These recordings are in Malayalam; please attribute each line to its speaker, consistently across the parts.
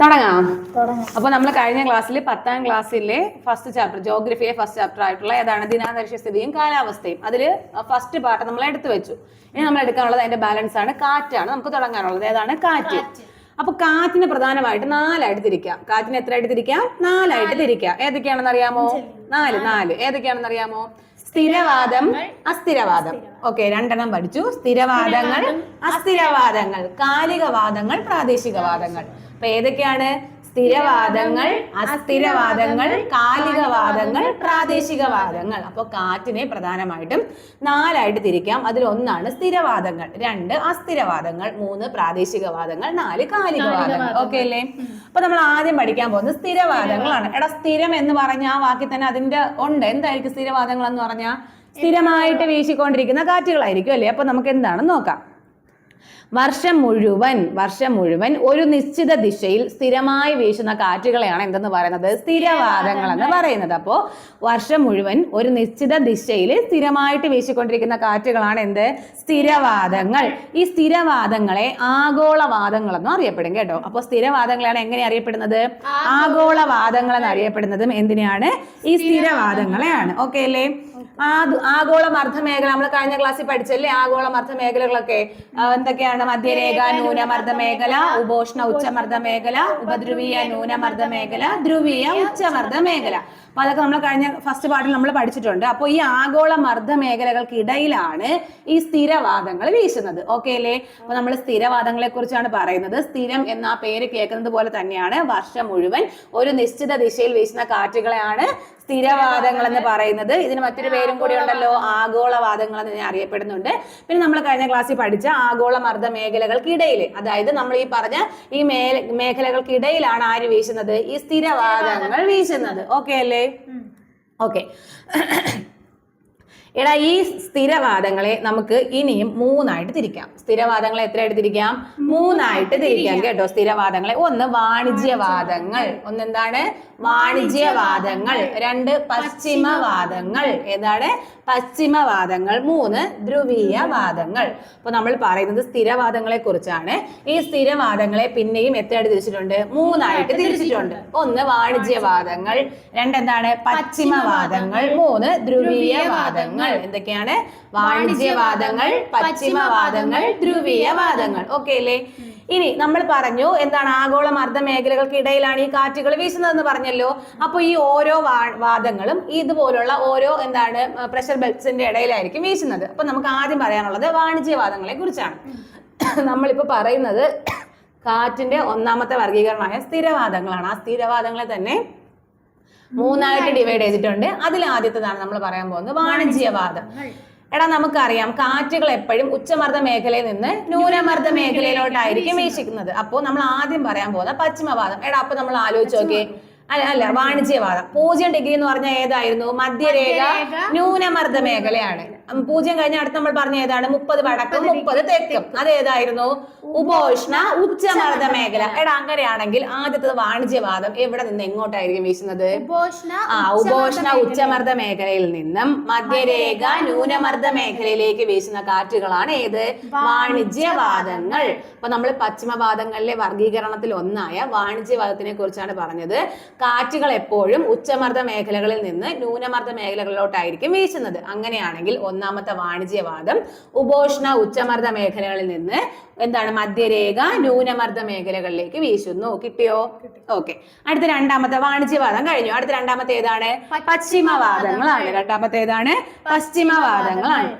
Speaker 1: തുടങ്ങാം. അപ്പൊ നമ്മൾ കഴിഞ്ഞ ക്ലാസ്സിൽ 10ാം ക്ലാസ്സിലെ ഫസ്റ്റ് ചാപ്റ്റർ ജോഗ്രഫിയിലെ ഫസ്റ്റ് ചാപ്റ്റർ ആയിട്ടുള്ള ഏതാണ് ദിനാന്തരീക്ഷ സ്ഥിതിയും കാലാവസ്ഥയും അതിൽ ഫസ്റ്റ് പാർട്ട് നമ്മൾ എടുത്തു വെച്ചു. ഇനി നമ്മൾ എടുക്കാനുള്ളത് അതിന്റെ ബാലൻസ് ആണ്, കാറ്റാണ് നമുക്ക് തുടങ്ങാനുള്ളത്. ഏതാണ്? കാറ്റ്. അപ്പൊ കാറ്റിനെ പ്രധാനമായിട്ട് 4ആയിട്ട് തിരിക്കാം. കാറ്റിനെ എത്രയായിട്ട് തിരിക്കാം? 4ആയിട്ട് തിരിക്കാം. ഏതൊക്കെയാണെന്ന് അറിയാമോ? 4 ഏതൊക്കെയാണെന്ന് അറിയാമോ? സ്ഥിരവാദം, അസ്ഥിരവാദം. ഓക്കെ, 2 പഠിച്ചു. സ്ഥിരവാദങ്ങൾ, അസ്ഥിരവാദങ്ങൾ, കാലികവാദങ്ങൾ, പ്രാദേശികവാദങ്ങൾ. അപ്പൊ ഏതൊക്കെയാണ്? സ്ഥിരവാദങ്ങൾ, അസ്ഥിരവാദങ്ങൾ, കാലികവാദങ്ങൾ, പ്രാദേശികവാദങ്ങൾ. അപ്പോൾ കാറ്റിനെ പ്രധാനമായിട്ടും 4ആയിട്ട് തിരിക്കാം. അതിൽ 1 സ്ഥിരവാദങ്ങൾ, 2 അസ്ഥിരവാദങ്ങൾ, 3 പ്രാദേശികവാദങ്ങൾ, 4 കാലികവാദങ്ങൾ. ഓക്കെ അല്ലേ? അപ്പൊ നമ്മൾ ആദ്യം പഠിക്കാൻ പോകുന്നത് സ്ഥിരവാദങ്ങളാണ്. എടാ, സ്ഥിരം എന്ന് പറഞ്ഞ ആ വാക്കിൽ തന്നെ അതിന്റെ ഉണ്ട്. എന്തായിരിക്കും സ്ഥിരവാദങ്ങൾ എന്ന് പറഞ്ഞാൽ? സ്ഥിരമായിട്ട് വീശിക്കൊണ്ടിരിക്കുന്ന കാറ്റുകളായിരിക്കും അല്ലേ? അപ്പൊ നമുക്ക് എന്താണെന്ന് നോക്കാം. വർഷം മുഴുവൻ ഒരു നിശ്ചിത ദിശയിൽ സ്ഥിരമായി വീശുന്ന കാറ്റുകളെയാണ് എന്തെന്ന് പറയുന്നത്? സ്ഥിരവാദങ്ങൾ എന്ന് പറയുന്നത്. അപ്പോ വർഷം മുഴുവൻ ഒരു നിശ്ചിത ദിശയിൽ സ്ഥിരമായിട്ട് വീശിക്കൊണ്ടിരിക്കുന്ന കാറ്റുകളാണ് എന്ത്? സ്ഥിരവാദങ്ങൾ. ഈ സ്ഥിരവാദങ്ങളെ ആഗോളവാദങ്ങൾ എന്നും അറിയപ്പെടും കേട്ടോ. അപ്പൊ സ്ഥിരവാദങ്ങളാണ് എങ്ങനെ അറിയപ്പെടുന്നത്? ആഗോളവാദങ്ങൾ എന്ന് അറിയപ്പെടുന്നതും എന്തിനാണ്? ഈ സ്ഥിരവാദങ്ങളെയാണ്. ഓക്കെ അല്ലേ? ആഗോള മർദ്ദമേഖല നമ്മൾ കഴിഞ്ഞ ക്ലാസ്സിൽ പഠിച്ചല്ലേ? ആഗോള മർദ്ദമേഖലകളൊക്കെ എന്തൊക്കെയാണ്? മധ്യരേഖ ന്യൂനമർദ്ദ മേഖല, ഉപോഷ്ണ ഉച്ചമർദ്ദ മേഖല, ഉപധ്രുവീയ ന്യൂനമർദ്ദ മേഖല, ധ്രുവീയ ഉച്ചമർദ്ദ മേഖല. അപ്പൊ അതൊക്കെ നമ്മൾ കഴിഞ്ഞ ഫസ്റ്റ് പാർട്ടിൽ നമ്മൾ പഠിച്ചിട്ടുണ്ട്. അപ്പോൾ ഈ ആഗോള മർദ്ദ മേഖലകൾക്കിടയിലാണ് ഈ സ്ഥിരവാദങ്ങൾ വീശുന്നത്. ഓക്കെ അല്ലേ? അപ്പൊ നമ്മൾ സ്ഥിരവാദങ്ങളെ കുറിച്ചാണ് പറയുന്നത്. സ്ഥിരം എന്ന ആ പേര് കേൾക്കുന്നത് പോലെ തന്നെയാണ് വർഷം മുഴുവൻ ഒരു നിശ്ചിത ദിശയിൽ വീശുന്ന കാറ്റുകളെയാണ് സ്ഥിരവാദങ്ങൾ എന്ന് പറയുന്നത്. ഇതിന് മറ്റൊരു പേരും കൂടി ഉണ്ടല്ലോ, ആഗോളവാദങ്ങൾ എന്ന് അറിയപ്പെടുന്നുണ്ട്. പിന്നെ നമ്മൾ കഴിഞ്ഞ ക്ലാസ്സിൽ പഠിച്ച ആഗോള മർദ്ദ മേഖലകൾക്കിടയിൽ, അതായത് നമ്മൾ ഈ പറഞ്ഞ ഈ മേഖലകൾക്കിടയിലാണ് ആര് വീശുന്നത്? ഈ സ്ഥിരവാദങ്ങൾ വീശുന്നത്. ഓക്കെ അല്ലേ? ഓക്കെ. എടാ, ഈ സ്ഥിരവാദങ്ങളെ നമുക്ക് ഇനിയും 3ആയിട്ട് തിരിക്കാം. സ്ഥിരവാദങ്ങളെ എത്രയായിട്ട് തിരിക്കാം? 3ആയിട്ട് തിരിക്കാം കേട്ടോ. സ്ഥിരവാദങ്ങളെ 1 വാണിജ്യവാദങ്ങൾ, എന്താണ്? വാണിജ്യവാദങ്ങൾ. 2 പശ്ചിമവാദങ്ങൾ. ഏതാണ്? പശ്ചിമവാദങ്ങൾ. 3 ധ്രുവീയവാദങ്ങൾ. അപ്പൊ നമ്മൾ പറയുന്നത് സ്ഥിരവാദങ്ങളെ കുറിച്ചാണ്. ഈ സ്ഥിരവാദങ്ങളെ പിന്നെയും എത്രയായിട്ട് തിരിച്ചിട്ടുണ്ട്? 3ആയിട്ട് തിരിച്ചിട്ടുണ്ട്. 1 വാണിജ്യവാദങ്ങൾ, 2 എന്താണ്? പശ്ചിമവാദങ്ങൾ, 3 ധ്രുവീയവാദങ്ങൾ. എന്തൊക്കെയാണ്? വാണിജ്യവാദങ്ങൾ, പശ്ചിമവാദങ്ങൾ, ധ്രുവീയവാദങ്ങൾ. ഓക്കെ അല്ലേ? ഇനി നമ്മൾ പറഞ്ഞു എന്താണ്? ആഗോള മർദ്ദ മേഖലകൾക്കിടയിലാണ് ഈ കാറ്റുകൾ വീശുന്നതെന്ന് പറഞ്ഞല്ലോ. അപ്പൊ ഈ ഓരോ വാദങ്ങളും ഇതുപോലുള്ള ഓരോ എന്താണ് പ്രഷർ ബെൽറ്റ്സിന്റെ ഇടയിലായിരിക്കും വീശുന്നത്. അപ്പൊ നമുക്ക് ആദ്യം പറയാനുള്ളത് വാണിജ്യവാദങ്ങളെ കുറിച്ചാണ്. നമ്മളിപ്പോ പറയുന്നത് കാറ്റിന്റെ 1ാമത്തെ വർഗീകരണമായ സ്ഥിരവാദങ്ങളാണ്. ആ സ്ഥിരവാദങ്ങളെ തന്നെ 3ആയിട്ട് ഡിവൈഡ് ചെയ്തിട്ടുണ്ട്. അതിൽ ആദ്യത്തേതാണ് നമ്മൾ പറയാൻ പോകുന്നത് വാണിജ്യവാദം. എടാ, നമുക്കറിയാം കാറ്റുകൾ എപ്പോഴും ഉച്ചമർദ്ദ മേഖലയിൽ നിന്ന് ന്യൂനമർദ്ദ മേഖലയിലോട്ടായിരിക്കും വീശിക്കുന്നത്. അപ്പോൾ നമ്മൾ ആദ്യം പറയാൻ പോകുന്ന പശ്ചിമവാദം. എടാ, അപ്പൊ നമ്മൾ ആലോചിച്ച് നോക്കിയേ. അല്ല, വാണിജ്യവാദം 0 ഡിഗ്രി എന്ന് പറഞ്ഞാൽ ഏതായിരുന്നു? മധ്യരേഖ ന്യൂനമർദ്ദ മേഖലയാണ്. 0 കഴിഞ്ഞ അടുത്ത് നമ്മൾ പറഞ്ഞ ഏതാണ്? 30 വടക്കും 30 തെക്കും. അതേതായിരുന്നു? ഉപോഷ്ണ ഉച്ചമർദ്ദ മേഖല. എടാ, അങ്ങനെയാണെങ്കിൽ ആദ്യത്തെ വാണിജ്യവാദം എവിടെ നിന്ന് എങ്ങോട്ടായിരിക്കും വീശുന്നത്? ഉപോഷ്ണ ഉച്ചമർദ്ദ മേഖലയിൽ നിന്നും മധ്യരേഖ ന്യൂനമർദ്ദ മേഖലയിലേക്ക് വീശുന്ന കാറ്റുകളാണ് ഏത്? വാണിജ്യവാദങ്ങൾ. അപ്പൊ നമ്മൾ പശ്ചിമവാദങ്ങളിലെ വർഗീകരണത്തിൽ ഒന്നായ വാണിജ്യവാദത്തിനെ കുറിച്ചാണ് പറഞ്ഞത്. കാറ്റുകൾ എപ്പോഴും ഉച്ചമർദ്ദ മേഖലകളിൽ നിന്ന് ന്യൂനമർദ്ദ മേഖലകളിലോട്ടായിരിക്കും വീശുന്നത്. അങ്ങനെയാണെങ്കിൽ 1ാമത്തെ വാണിജ്യവാദം ഉപോഷ്ണ ഉച്ചമർദ്ദ മേഖലകളിൽ നിന്ന് എന്താണ്? മധ്യരേഖ ന്യൂനമർദ്ദ മേഖലകളിലേക്ക് വീശുന്നു. കിട്ടിയോ? ഓക്കെ. അടുത്ത 2ാമത്തെ വാണിജ്യവാദം കഴിഞ്ഞു. അടുത്ത 2ാമത്തെ ഏതാണ്? പശ്ചിമവാദങ്ങളാണ്. 2ാമത്തെ ഏതാണ്? പശ്ചിമവാദങ്ങളാണ്.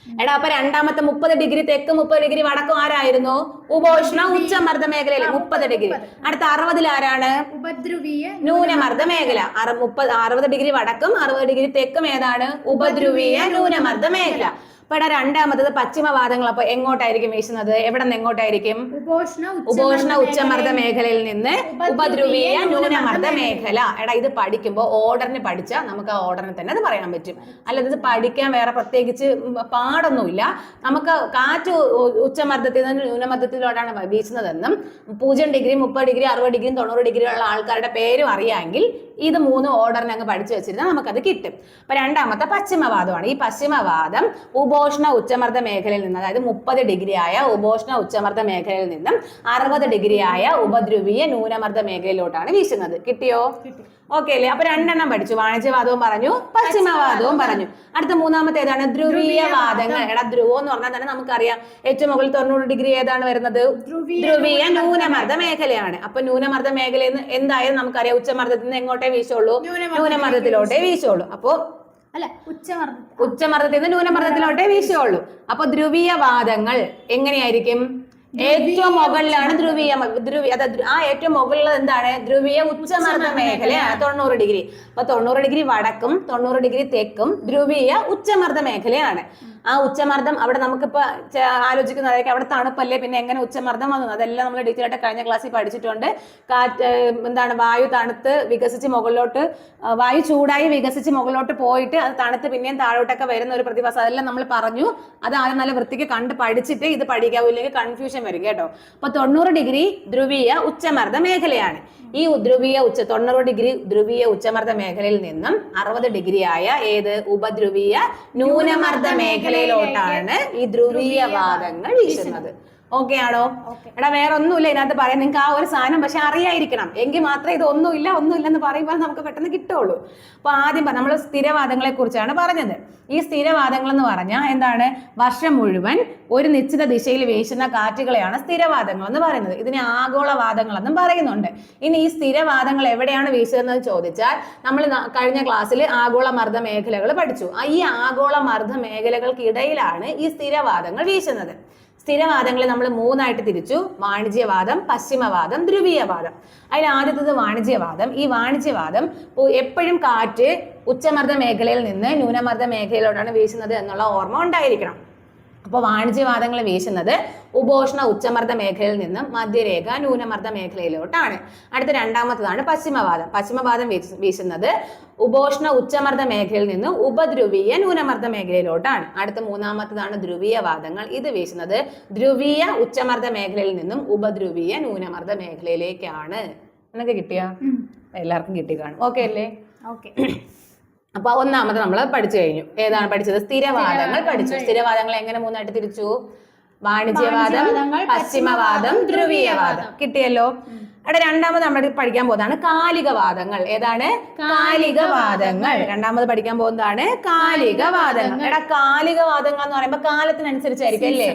Speaker 1: എടാ, അപ്പൊ 2ാമത്തെ 30 ഡിഗ്രി തെക്ക് 30 ഡിഗ്രി വടക്കും ആരായിരുന്നു? ഉപോഷ്ണ ഉച്ചമർദ്ദ മേഖലയിൽ 30 ഡിഗ്രി. അടുത്ത 60 ആരാണ്?
Speaker 2: ഉപധ്രുവീയ
Speaker 1: ന്യൂനമർദ്ദ മേഖല. 60 ഡിഗ്രി വടക്കും 60 ഡിഗ്രി തെക്കും ഏതാണ്? ഉപധ്രുവീയ ന്യൂനമർദ്ദ മേഖല. അപ്പൊ 2ാമത്തത് പശ്ചിമവാദങ്ങൾ. അപ്പൊ എങ്ങോട്ടായിരിക്കും വീശുന്നത്? എവിടെ നിന്ന് എങ്ങോട്ടായിരിക്കും? ഉപോഷ്ണ ഉച്ചമർദ്ദ മേഖലയിൽ നിന്ന് ഉപധ്രുവീയ ന്യൂനമർദ്ദ മേഖല. എടാ, ഇത് പഠിക്കുമ്പോൾ ഓർഡറിന് പഠിച്ചാൽ നമുക്ക് ആ ഓർഡറിന് തന്നെ അത് പറയാൻ പറ്റും. അല്ലാതെ ഇത് പഠിക്കാൻ വേറെ പ്രത്യേകിച്ച് പാടൊന്നുമില്ല. നമുക്ക് കാറ്റ് ഉച്ചമർദ്ദത്തിൽ നിന്ന് ന്യൂനമർദ്ദത്തിലോട്ടാണ് വീശുന്നതെന്നും 0 ഡിഗ്രി 30 ഡിഗ്രി 60 ഡിഗ്രി 90 ഡിഗ്രി ഉള്ള ആൾക്കാരുടെ പേരും അറിയാമെങ്കിൽ ഇത് 3 ഓർഡറിന് അങ്ങ് പഠിച്ചു വെച്ചിരുന്നാൽ നമുക്കത് കിട്ടും. അപ്പൊ രണ്ടാമത്തെ പശ്ചിമവാദമാണ്. ഈ പശ്ചിമവാദം ഉപോഷ്ണ ഉച്ചമർദ്ദ മേഖലയിൽ നിന്ന്, അതായത് 30 ഡിഗ്രി ആയ ഉപോഷ്ണ ഉച്ചമർദ്ദ മേഖലയിൽ നിന്നും 60 ഡിഗ്രി ആയ ഉപദ്രവീയ ന്യൂനമർദ്ദ മേഖലയിലോട്ടാണ് വീശുന്നത്. കിട്ടിയോ? ഓക്കെ അല്ലേ? അപ്പൊ 2 എണ്ണം പഠിച്ചു. വാണിജ്യവാദവും പറഞ്ഞു, പശ്ചിമവാദവും പറഞ്ഞു. അടുത്ത മൂന്നാമത്തെ ഏതാണ്? ധ്രുവീയ വാദങ്ങൾ. എടാ, ധ്രുവം എന്ന് പറഞ്ഞാൽ തന്നെ നമുക്കറിയാം ഏറ്റവും മുകളിൽ 90 ഡിഗ്രി ഏതാണ് വരുന്നത്? ധ്രുവീയ ന്യൂനമർദ്ദ മേഖലയാണ്. അപ്പൊ ന്യൂനമർദ്ദ മേഖലയിൽ നിന്ന് എന്തായാലും നമുക്കറിയാം ഉച്ചമർദ്ദത്തിൽ നിന്ന് എങ്ങോട്ടേ വീശുള്ളൂ? ന്യൂനമർദ്ദത്തിലോട്ടേ വീശുള്ളൂ. അപ്പൊ ഉച്ചമർദ്ദത്തിൽ നിന്ന് ന്യൂനമർദ്ദത്തിലോട്ടേ വീശുള്ളൂ. അപ്പൊ ധ്രുവീയ വാദങ്ങൾ എങ്ങനെയായിരിക്കും? ഏറ്റവും മുകളിലാണ് ഏറ്റവും മുകളിൽ എന്താണ്? ധ്രുവീയ ഉച്ചമർദ്ദ മേഖലയാണ് 90 ഡിഗ്രി. അപ്പൊ 90 ഡിഗ്രി വടക്കും 90 ഡിഗ്രി തെക്കും ധ്രുവീയ ഉച്ചമർദ്ദ മേഖലയാണ്. ആ ഉച്ചമർദ്ദം അവിടെ നമുക്കിപ്പോ ആലോചിക്കുന്നതായിരിക്കും, അവിടെ തണുപ്പല്ലേ, പിന്നെ എങ്ങനെ ഉച്ചമർദ്ദം വന്നു? അതെല്ലാം നമ്മൾ ഡീറ്റെയിൽ ആയിട്ട് കഴിഞ്ഞ ക്ലാസ്സിൽ പഠിച്ചിട്ടുണ്ട്. വായു തണുത്ത് വികസിച്ച് മുകളിലോട്ട്, വായു ചൂടായി വികസിച്ച് മുകളിലോട്ട് പോയിട്ട് അത് തണുത്ത് പിന്നെയും താഴോട്ടൊക്കെ വരുന്ന ഒരു പ്രതിഭാസം, അതെല്ലാം നമ്മൾ പറഞ്ഞു. അത് ആദ്യം നല്ല വൃത്തിക്ക് കണ്ട് പഠിച്ചിട്ട് ഇത് പഠിക്കാവൂ, ഇല്ലെങ്കിൽ കൺഫ്യൂഷൻ വരും കേട്ടോ. അപ്പൊ 90 ഡിഗ്രി ധ്രുവീയ ഉച്ചമർദ്ദ മേഖലയാണ്. ഈ 90 ഡിഗ്രി ധ്രുവീയ ഉച്ചമർദ്ദ മേഖലയിൽ നിന്നും 60 ഡിഗ്രി ആയ ഏത് ഉപദ്രവീയ ന്യൂനമർദ്ദ മേഖലയിലോട്ടാണ് ഈ ധ്രുവീയ വാദങ്ങൾ വീശുന്നത്. ഓക്കെ ആണോ? എടാ, വേറെ ഒന്നുമില്ല ഇതിനകത്ത് പറയാൻ. നിങ്ങൾക്ക് ആ ഒരു സാധനം പക്ഷെ അറിയായിരിക്കണം, എങ്കിൽ മാത്രമേ ഇത് ഒന്നുമില്ല എന്ന് പറയുമ്പോൾ നമുക്ക് പെട്ടെന്ന് കിട്ടുള്ളൂ. അപ്പൊ ആദ്യം നമ്മൾ സ്ഥിരവാദങ്ങളെ കുറിച്ചാണ് പറഞ്ഞത്. ഈ സ്ഥിരവാദങ്ങൾ എന്ന് പറഞ്ഞാൽ എന്താണ്? വർഷം മുഴുവൻ ഒരു നിശ്ചിത ദിശയിൽ വീശുന്ന കാറ്റുകളെയാണ് സ്ഥിരവാദങ്ങൾ എന്ന് പറയുന്നത്. ഇതിനെ ആഗോളവാദങ്ങൾ എന്നും പറയുന്നുണ്ട്. ഇനി ഈ സ്ഥിരവാദങ്ങൾ എവിടെയാണ് വീശുന്നത് ചോദിച്ചാൽ, നമ്മൾ കഴിഞ്ഞ ക്ലാസ്സിൽ ആഗോള മർദ്ദ മേഖലകൾ പഠിച്ചു. ഈ ആഗോള മർദ്ദ മേഖലകൾക്കിടയിലാണ് ഈ സ്ഥിരവാദങ്ങൾ വീശുന്നത്. സ്ഥിരവാദങ്ങളെ നമ്മൾ 3 ആയിട്ട് തിരിച്ചു: വാണിജ്യവാദം, പശ്ചിമവാദം, ധ്രുവീയവാദം. അതിൽ ആദ്യത്തേത് വാണിജ്യവാദം. ഈ വാണിജ്യവാദം എപ്പോഴും കാറ്റ് ഉച്ചമർദ്ദ മേഖലയിൽ നിന്ന് ന്യൂനമർദ്ദ മേഖലയിലോട്ടാണ് വീശുന്നത് എന്നുള്ള ഓർമ്മ ഉണ്ടായിരിക്കണം. അപ്പോൾ വാണിജ്യവാദങ്ങൾ വീശുന്നത് ഉപോഷ്ണ ഉച്ചമർദ്ദ മേഖലയിൽ നിന്നും മധ്യരേഖ ന്യൂനമർദ്ദ മേഖലയിലോട്ടാണ്. അടുത്ത രണ്ടാമത്തതാണ് പശ്ചിമവാദം. പശ്ചിമവാദം വീശുന്നത് ഉപോഷ്ണ ഉച്ചമർദ്ദ മേഖലയിൽ നിന്ന് ഉപദ്രവീയ ന്യൂനമർദ്ദ മേഖലയിലോട്ടാണ്. അടുത്ത മൂന്നാമത്തതാണ് ധ്രുവീയവാദങ്ങൾ. ഇത് വീശുന്നത് ധ്രുവീയ ഉച്ചമർദ്ദ മേഖലയിൽ നിന്നും ഉപദ്രവീയ ന്യൂനമർദ്ദ മേഖലയിലേക്കാണ്. എന്നൊക്കെ കിട്ടിയാ? എല്ലാവർക്കും കിട്ടി കാണും. ഓക്കെ അല്ലേ? ഓക്കെ. അപ്പൊ ഒന്നാമത് നമ്മൾ പഠിച്ചു കഴിഞ്ഞു. ഏതാണ് പഠിച്ചത്? സ്ഥിരവാദങ്ങൾ പഠിച്ചു. സ്ഥിരവാദങ്ങൾ എങ്ങനെ 3 ആയിട്ട് തിരിച്ചു? വാണിജ്യവാദം, പശ്ചിമവാദം, ധ്രുവീയവാദം. കിട്ടിയല്ലോ. അവിടെ രണ്ടാമത് നമ്മൾ പഠിക്കാൻ പോകുന്നതാണ് കാലികവാദങ്ങൾ. ഏതാണ്? കാലികവാദങ്ങൾ. രണ്ടാമത് പഠിക്കാൻ പോകുന്നതാണ് കാലികവാദങ്ങൾ. എടാ, കാലികവാദങ്ങൾ എന്ന് പറയുമ്പോൾ കാലത്തിനനുസരിച്ചായിരിക്കും അല്ലേ?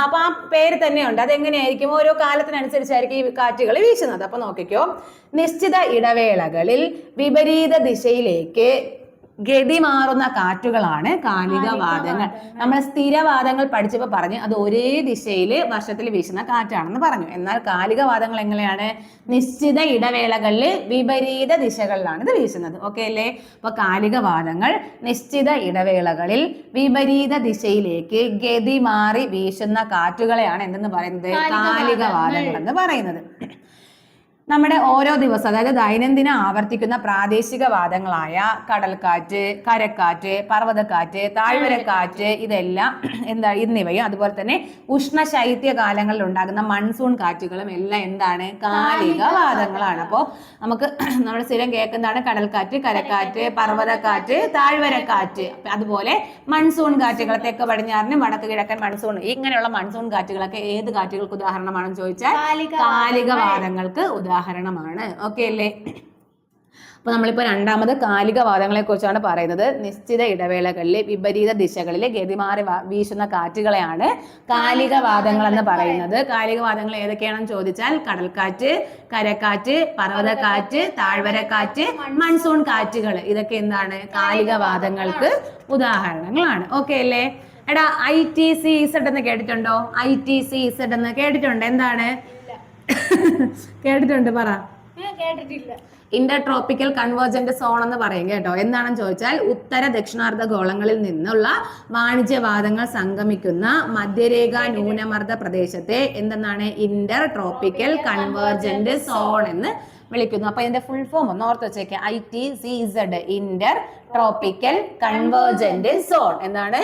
Speaker 1: അപ്പൊ ആ പേര് തന്നെയുണ്ട്. അതെങ്ങനെയായിരിക്കും? ഓരോ കാലത്തിനനുസരിച്ചായിരിക്കും ഈ കാറ്റുകൾ വീശുന്നത്. അപ്പൊ നോക്കിക്കോ, നിശ്ചിത ഇടവേളകളിൽ വിപരീത ദിശയിലേക്ക് ഗതി മാറുന്ന കാറ്റുകളാണ് കാലികവാദങ്ങൾ. നമ്മൾ സ്ഥിരവാദങ്ങൾ പഠിച്ചപ്പോൾ പറഞ്ഞു അത് ഒരേ ദിശയിൽ വർഷത്തിൽ വീശുന്ന കാറ്റാണെന്ന് പറഞ്ഞു. എന്നാൽ കാലികവാദങ്ങൾ എങ്ങനെയാണ്? നിശ്ചിത ഇടവേളകളിൽ വിപരീത ദിശകളിലാണ് ഇത് വീശുന്നത്. ഓക്കെ അല്ലേ? അപ്പൊ കാലികവാദങ്ങൾ നിശ്ചിത ഇടവേളകളിൽ വിപരീത ദിശയിലേക്ക് ഗതി മാറി വീശുന്ന കാറ്റുകളെയാണ് എന്തെന്ന് പറയുന്നത്? കാലികവാദങ്ങൾ എന്ന് പറയുന്നത്. നമ്മുടെ ഓരോ ദിവസം, അതായത് ദൈനംദിനം ആവർത്തിക്കുന്ന പ്രാദേശിക വാദങ്ങളായ കടൽക്കാറ്റ്, കരക്കാറ്റ്, പർവ്വതക്കാറ്റ്, താഴ്വരക്കാറ്റ്, ഇതെല്ലാം എന്നിവയും അതുപോലെ തന്നെ ഉഷ്ണശൈത്യ കാലങ്ങളിൽ ഉണ്ടാകുന്ന മൺസൂൺ കാറ്റുകളും എല്ലാം എന്താണ്? കാലികവാദങ്ങളാണ്. അപ്പോൾ നമുക്ക് നമ്മൾ സ്ഥിരം കേൾക്കുന്നതാണ് കടൽക്കാറ്റ്, കരക്കാറ്റ്, പർവ്വതക്കാറ്റ്, താഴ്വരക്കാറ്റ്. അതുപോലെ മൺസൂൺ കാറ്റുകൾ, തെക്ക് പടിഞ്ഞാറിനും വടക്ക് കിഴക്കൻ മൺസൂൺ, ഇങ്ങനെയുള്ള മൺസൂൺ കാറ്റുകളൊക്കെ ഏത് കാറ്റുകൾക്ക് ഉദാഹരണമാണെന്ന് ചോദിച്ചാൽ കാലികവാദങ്ങൾക്ക് ഉദാഹരണമാണ്. ഓക്കെ അല്ലേ? അപ്പൊ നമ്മളിപ്പോ രണ്ടാമത് കാലികവാദങ്ങളെ കുറിച്ചാണ് പറയുന്നത്. നിശ്ചിത ഇടവേളകളിൽ വിപരീത ദിശകളിൽ ഗതിമാറി വീശുന്ന കാറ്റുകളെയാണ് കാലികവാദങ്ങൾ എന്ന് പറയുന്നത്. കാലികവാദങ്ങൾ ഏതൊക്കെയാണെന്ന് ചോദിച്ചാൽ കടൽക്കാറ്റ്, കരക്കാറ്റ്, പർവ്വതക്കാറ്റ്, താഴ്വരക്കാറ്റ്, മൺസൂൺ കാറ്റുകൾ, ഇതൊക്കെ എന്താണ്? കാലികവാദങ്ങൾക്ക് ഉദാഹരണങ്ങളാണ്. ഓക്കെ അല്ലേ? എടാ, ITCZ എന്ന് കേട്ടിട്ടുണ്ടോ? ITCZ എന്ന് കേട്ടിട്ടുണ്ട്? എന്താണ്? കേട്ടിട്ടുണ്ട്? പറ. കേട്ടിട്ടില്ല. ഇന്റർ ട്രോപ്പിക്കൽ കൺവേർജന്റ് സോൺ എന്ന് പറയും കേട്ടോ. എന്താണെന്ന് ചോദിച്ചാൽ ഉത്തര ദക്ഷിണാർദ്ധ ഗോളങ്ങളിൽ നിന്നുള്ള വാണിജ്യവാദങ്ങൾ സംഗമിക്കുന്ന മധ്യരേഖ ന്യൂനമർദ്ദ പ്രദേശത്തെ എന്തെന്നാണ്? ഇന്റർ ട്രോപ്പിക്കൽ കൺവേർജന്റ് സോൺ എന്ന് വിളിക്കുന്നു. അപ്പൊ ഇതിന്റെ ഫുൾ ഫോം ഒന്ന് ഓർത്ത് വെച്ചേക്കാം. ITCZ, inter tropical convergent zone. എന്താണ്?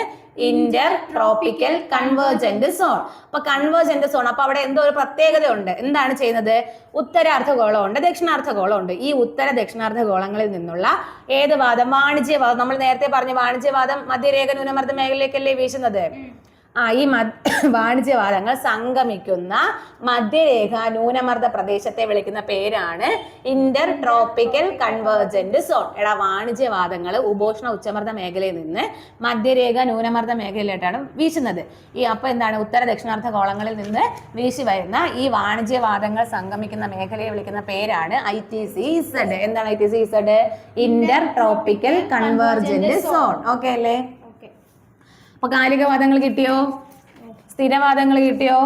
Speaker 1: Inter tropical convergent zone. അപ്പൊ കൺവേർജന്റ് സോൺ, അപ്പൊ അവിടെ എന്തോ ഒരു പ്രത്യേകത ഉണ്ട്. എന്താണ് ചെയ്യുന്നത്? ഉത്തരാർദ്ധഗോളം ഉണ്ട്, ദക്ഷിണാർദ്ധഗോളം ഉണ്ട്. ഈ ഉത്തര ദക്ഷിണാർദ്ധഗോളങ്ങളിൽ നിന്നുള്ള ഏത് വാദം? വാണിജ്യവാദം. നമ്മൾ നേരത്തെ പറഞ്ഞു വാണിജ്യവാദം മധ്യരേഖ ന്യൂനമർദ്ദ മേഖലയിലേക്കല്ലേ വീശുന്നത്. ഈ വാണിജ്യവാദങ്ങൾ സംഗമിക്കുന്ന മധ്യരേഖ ന്യൂനമർദ്ദ പ്രദേശത്തെ വിളിക്കുന്ന പേരാണ് ഇന്റർ ട്രോപ്പിക്കൽ കൺവേർജന്റ് സോൺ. വാണിജ്യവാദങ്ങൾ ഉപോഷ്ണ ഉച്ചമർദ്ദ മേഖലയിൽ നിന്ന് മധ്യരേഖ ന്യൂനമർദ്ദ മേഖലയിലായിട്ടാണ് വീശുന്നത്. അപ്പൊ എന്താണ്? ഉത്തര ദക്ഷിണാർദ്ധ ഗോളങ്ങളിൽ നിന്ന് വീശി വരുന്ന ഈ വാണിജ്യവാദങ്ങൾ സംഗമിക്കുന്ന മേഖലയെ വിളിക്കുന്ന പേരാണ് ITCZ. എന്താണ് ITCZ? Inter tropical convergent zone. Okay അല്ലേ? അപ്പൊ കാലികവാദങ്ങൾ കിട്ടിയോ? സ്ഥിരവാദങ്ങൾ കിട്ടിയോ?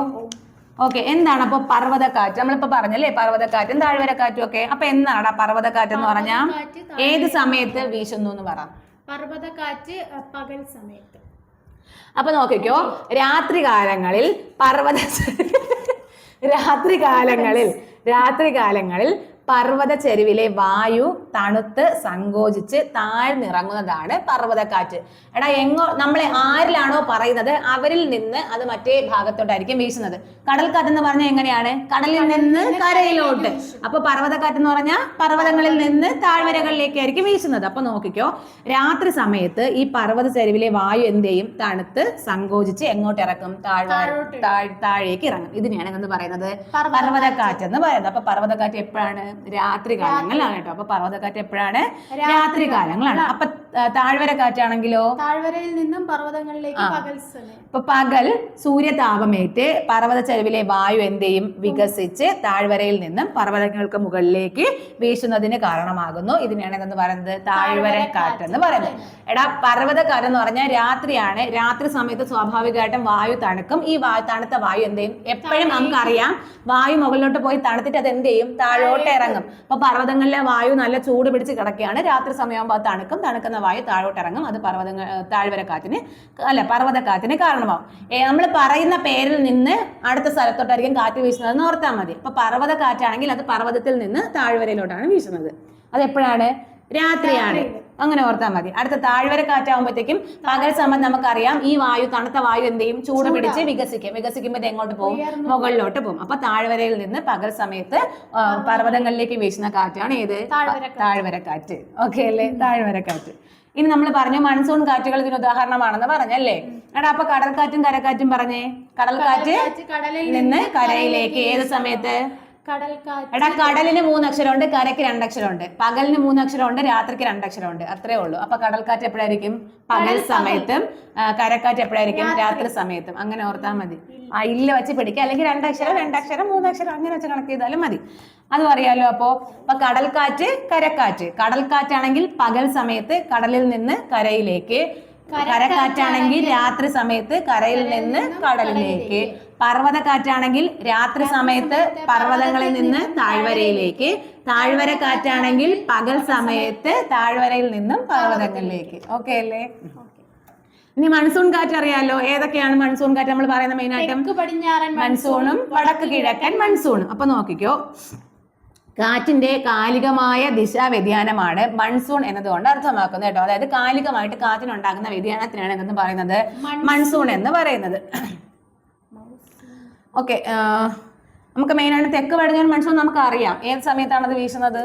Speaker 1: ഓക്കെ. എന്താണ് അപ്പൊ പർവ്വതക്കാറ്റ്? നമ്മളിപ്പോ പറഞ്ഞല്ലേ പർവ്വതക്കാറ്റും താഴ്വരക്കാറ്റും ഒക്കെ. അപ്പൊ എന്താണ് പർവ്വതക്കാറ്റ് എന്ന് പറഞ്ഞാൽ ഏത് സമയത്ത് വീശുന്നു എന്ന് പറ?
Speaker 2: പർവ്വതക്കാറ്റ് പകൽ സമയത്ത്.
Speaker 1: അപ്പൊ നോക്കിക്കോ, രാത്രികാലങ്ങളിൽ പർവ്വത ചെരുവിലെ വായു തണുത്ത് സങ്കോചിച്ച് താഴ്ന്നിറങ്ങുന്നതാണ് പർവ്വതക്കാറ്റ്. നമ്മളെ ആരിലാണോ പറയുന്നത് അവരിൽ നിന്ന് അത് മറ്റേ ഭാഗത്തോട്ടായിരിക്കും വീശുന്നത്. കടൽക്കാറ്റ് എന്ന് പറഞ്ഞാൽ എങ്ങനെയാണ്? കടലിൽ നിന്ന് കരയിലോട്ട്. അപ്പൊ പർവ്വതക്കാറ്റ് എന്ന് പറഞ്ഞാൽ പർവ്വതങ്ങളിൽ നിന്ന് താഴ്വരകളിലേക്കായിരിക്കും വീശുന്നത്. അപ്പൊ നോക്കിക്കോ, രാത്രി സമയത്ത് ഈ പർവ്വത ചെരുവിലെ വായു എന്ത് ചെയ്യും? തണുത്ത് സങ്കോചിച്ച് എങ്ങോട്ട് ഇറക്കും? താഴേക്ക് ഇറങ്ങും. ഇതിനെയാണ് എന്ന് പറയുന്നത് പർവ്വതക്കാറ്റ് എന്ന് പറയുന്നത്. അപ്പൊ പർവ്വതക്കാറ്റ് എപ്പോഴാണ്? രാത്രി കാലങ്ങളിലാണ് കേട്ടോ. അപ്പൊ പർവ്വതക്കാറ്റ് എപ്പോഴാണ്? രാത്രി കാലങ്ങളാണ്. അപ്പൊ താഴ്വര കാറ്റാണെങ്കിലോ?
Speaker 2: താഴ്വരയിൽ നിന്നും പർവ്വതങ്ങളിലേക്ക് പകൽ സമയം.
Speaker 1: അപ്പൊ പകൽ സൂര്യതാപമേറ്റ് പർവ്വത ചെരുവിലെ വായു എന്ത് ചെയ്യും? വികസിച്ച് താഴ്വരയിൽ നിന്നും പർവ്വതങ്ങൾക്ക് മുകളിലേക്ക് വീശുന്നതിന് കാരണമാകുന്നു. ഇതിനെയാണ് എന്ന് പറയുന്നത് താഴ്വര കാറ്റ് എന്ന് പറയുന്നത്. പർവ്വതക്കാറ്റ് എന്ന് പറഞ്ഞാൽ രാത്രിയാണ്. രാത്രി സമയത്ത് സ്വാഭാവികമായിട്ടും വായു തണുക്കും. ഈ തണുത്ത വായു എന്ത് ചെയ്യും? എപ്പോഴും നമുക്കറിയാം വായു മുകളിലോട്ട് പോയി തണുത്തിട്ട് അത് എന്ത് ചെയ്യും? താഴോട്ട് ഇറങ്ങും. അപ്പൊ പർവ്വതങ്ങളിലെ വായു നല്ല ചൂട് പിടിച്ച് കിടക്കുകയാണ്. രാത്രി സമയമാകുമ്പോൾ അത് തണുക്കും. തണുക്കുന്ന വായു താഴോട്ട് ഇറങ്ങും. അത് പർവ്വതക്കാറ്റിന് കാരണമാവും. നമ്മൾ പറയുന്ന പേരിൽ നിന്ന് അടുത്ത സ്ഥലത്തോട്ടായിരിക്കും കാറ്റ് വീശുന്നതെന്ന് ഓർത്താൽ മതി. അപ്പൊ പർവ്വതക്കാറ്റാണെങ്കിൽ അത് പർവ്വതത്തിൽ നിന്ന് താഴ്വരയിലോട്ടാണ് വീശുന്നത്. അത് എപ്പോഴാണ്? രാത്രിയാണ്. അങ്ങനെ ഓർത്താൽ മതി. അടുത്ത താഴ്വര കാറ്റാകുമ്പോഴത്തേക്കും പകൽ സമയം നമുക്കറിയാം ഈ വായു തണുത്ത വായു എന്ത് ചെയ്യും? ചൂട് പിടിച്ച് വികസിക്കുമ്പോൾ എങ്ങോട്ട് പോകും? മുകളിലോട്ട് പോകും. അപ്പൊ താഴ്വരയിൽ നിന്ന് പകൽ സമയത്ത് പർവ്വതങ്ങളിലേക്ക് വീശുന്ന കാറ്റാണ് ഏത്? താഴ്വര കാറ്റ്. ഓക്കെ അല്ലേ? താഴ്വര കാറ്റ്. ഇനി നമ്മൾ പറഞ്ഞു മൺസൂൺ കാറ്റുകൾ ഇതിന് ഉദാഹരണമാണെന്ന് പറഞ്ഞല്ലേ. അപ്പൊ കടൽക്കാറ്റും കരക്കാറ്റും പറഞ്ഞേ. കടൽക്കാറ്റ് നിന്ന് കരയിലേക്ക് ഏത് സമയത്ത്? കടലിന് 3 അക്ഷരമുണ്ട്, കരയ്ക്ക് 2 അക്ഷരമുണ്ട്. പകലിന് 3 അക്ഷരമുണ്ട്, രാത്രിക്ക് 2 അക്ഷരമുണ്ട്. അത്രേ ഉള്ളൂ. അപ്പൊ കടൽക്കാറ്റ് എപ്പോഴായിരിക്കും? പകൽ സമയത്തും. കരക്കാറ്റ് എപ്പോഴായിരിക്കും? രാത്രി സമയത്തും. അങ്ങനെ ഓർത്താൽ മതി. ഇല്ല വെച്ച് പിടിക്കുക. അല്ലെങ്കിൽ 2 അക്ഷരം 3 അക്ഷരം അങ്ങനെ വെച്ച് കണക്ട് ചെയ്താലും മതി. അതും അറിയാലോ. അപ്പൊ കടൽക്കാറ്റ് കരക്കാറ്റ്. കടൽക്കാറ്റാണെങ്കിൽ പകൽ സമയത്ത് കടലിൽ നിന്ന് കരയിലേക്ക്. കരക്കാറ്റാണെങ്കിൽ രാത്രി സമയത്ത് കരയിൽ നിന്ന് കടലിലേക്ക്. പർവ്വതക്കാറ്റാണെങ്കിൽ രാത്രി സമയത്ത് പർവ്വതങ്ങളിൽ നിന്ന് താഴ്വരയിലേക്ക്. താഴ്വര കാറ്റാണെങ്കിൽ പകൽ സമയത്ത് താഴ്വരയിൽ നിന്നും പർവ്വതങ്ങളിലേക്ക്. ഓക്കെ അല്ലേ? ഇനി മൺസൂൺ കാറ്റ് അറിയാലോ. ഏതൊക്കെയാണ് മൺസൂൺ കാറ്റ് നമ്മൾ പറയുന്ന മെയിനായിട്ടും? മൺസൂണും വടക്ക് കിഴക്കൻ മൺസൂണും. അപ്പൊ നോക്കിക്കോ, കാറ്റിന്റെ കാലികമായ ദിശാ വ്യതിയാനമാണ് മൺസൂൺ എന്നതുകൊണ്ട് അർത്ഥമാക്കുന്നത് കേട്ടോ. അതായത് കാലികമായിട്ട് കാറ്റിനുണ്ടാകുന്ന വ്യതിയാനത്തിനാണ് എന്തെന്ന് പറയുന്നത്? മൺസൂൺ എന്ന് പറയുന്നത്. ഓക്കെ. നമുക്ക് മെയിനായിട്ട് തെക്ക് പടിഞ്ഞാറൻ മൺസൂൺ നമുക്ക് അറിയാം. ഏത് സമയത്താണ് അത് വീശുന്നത്?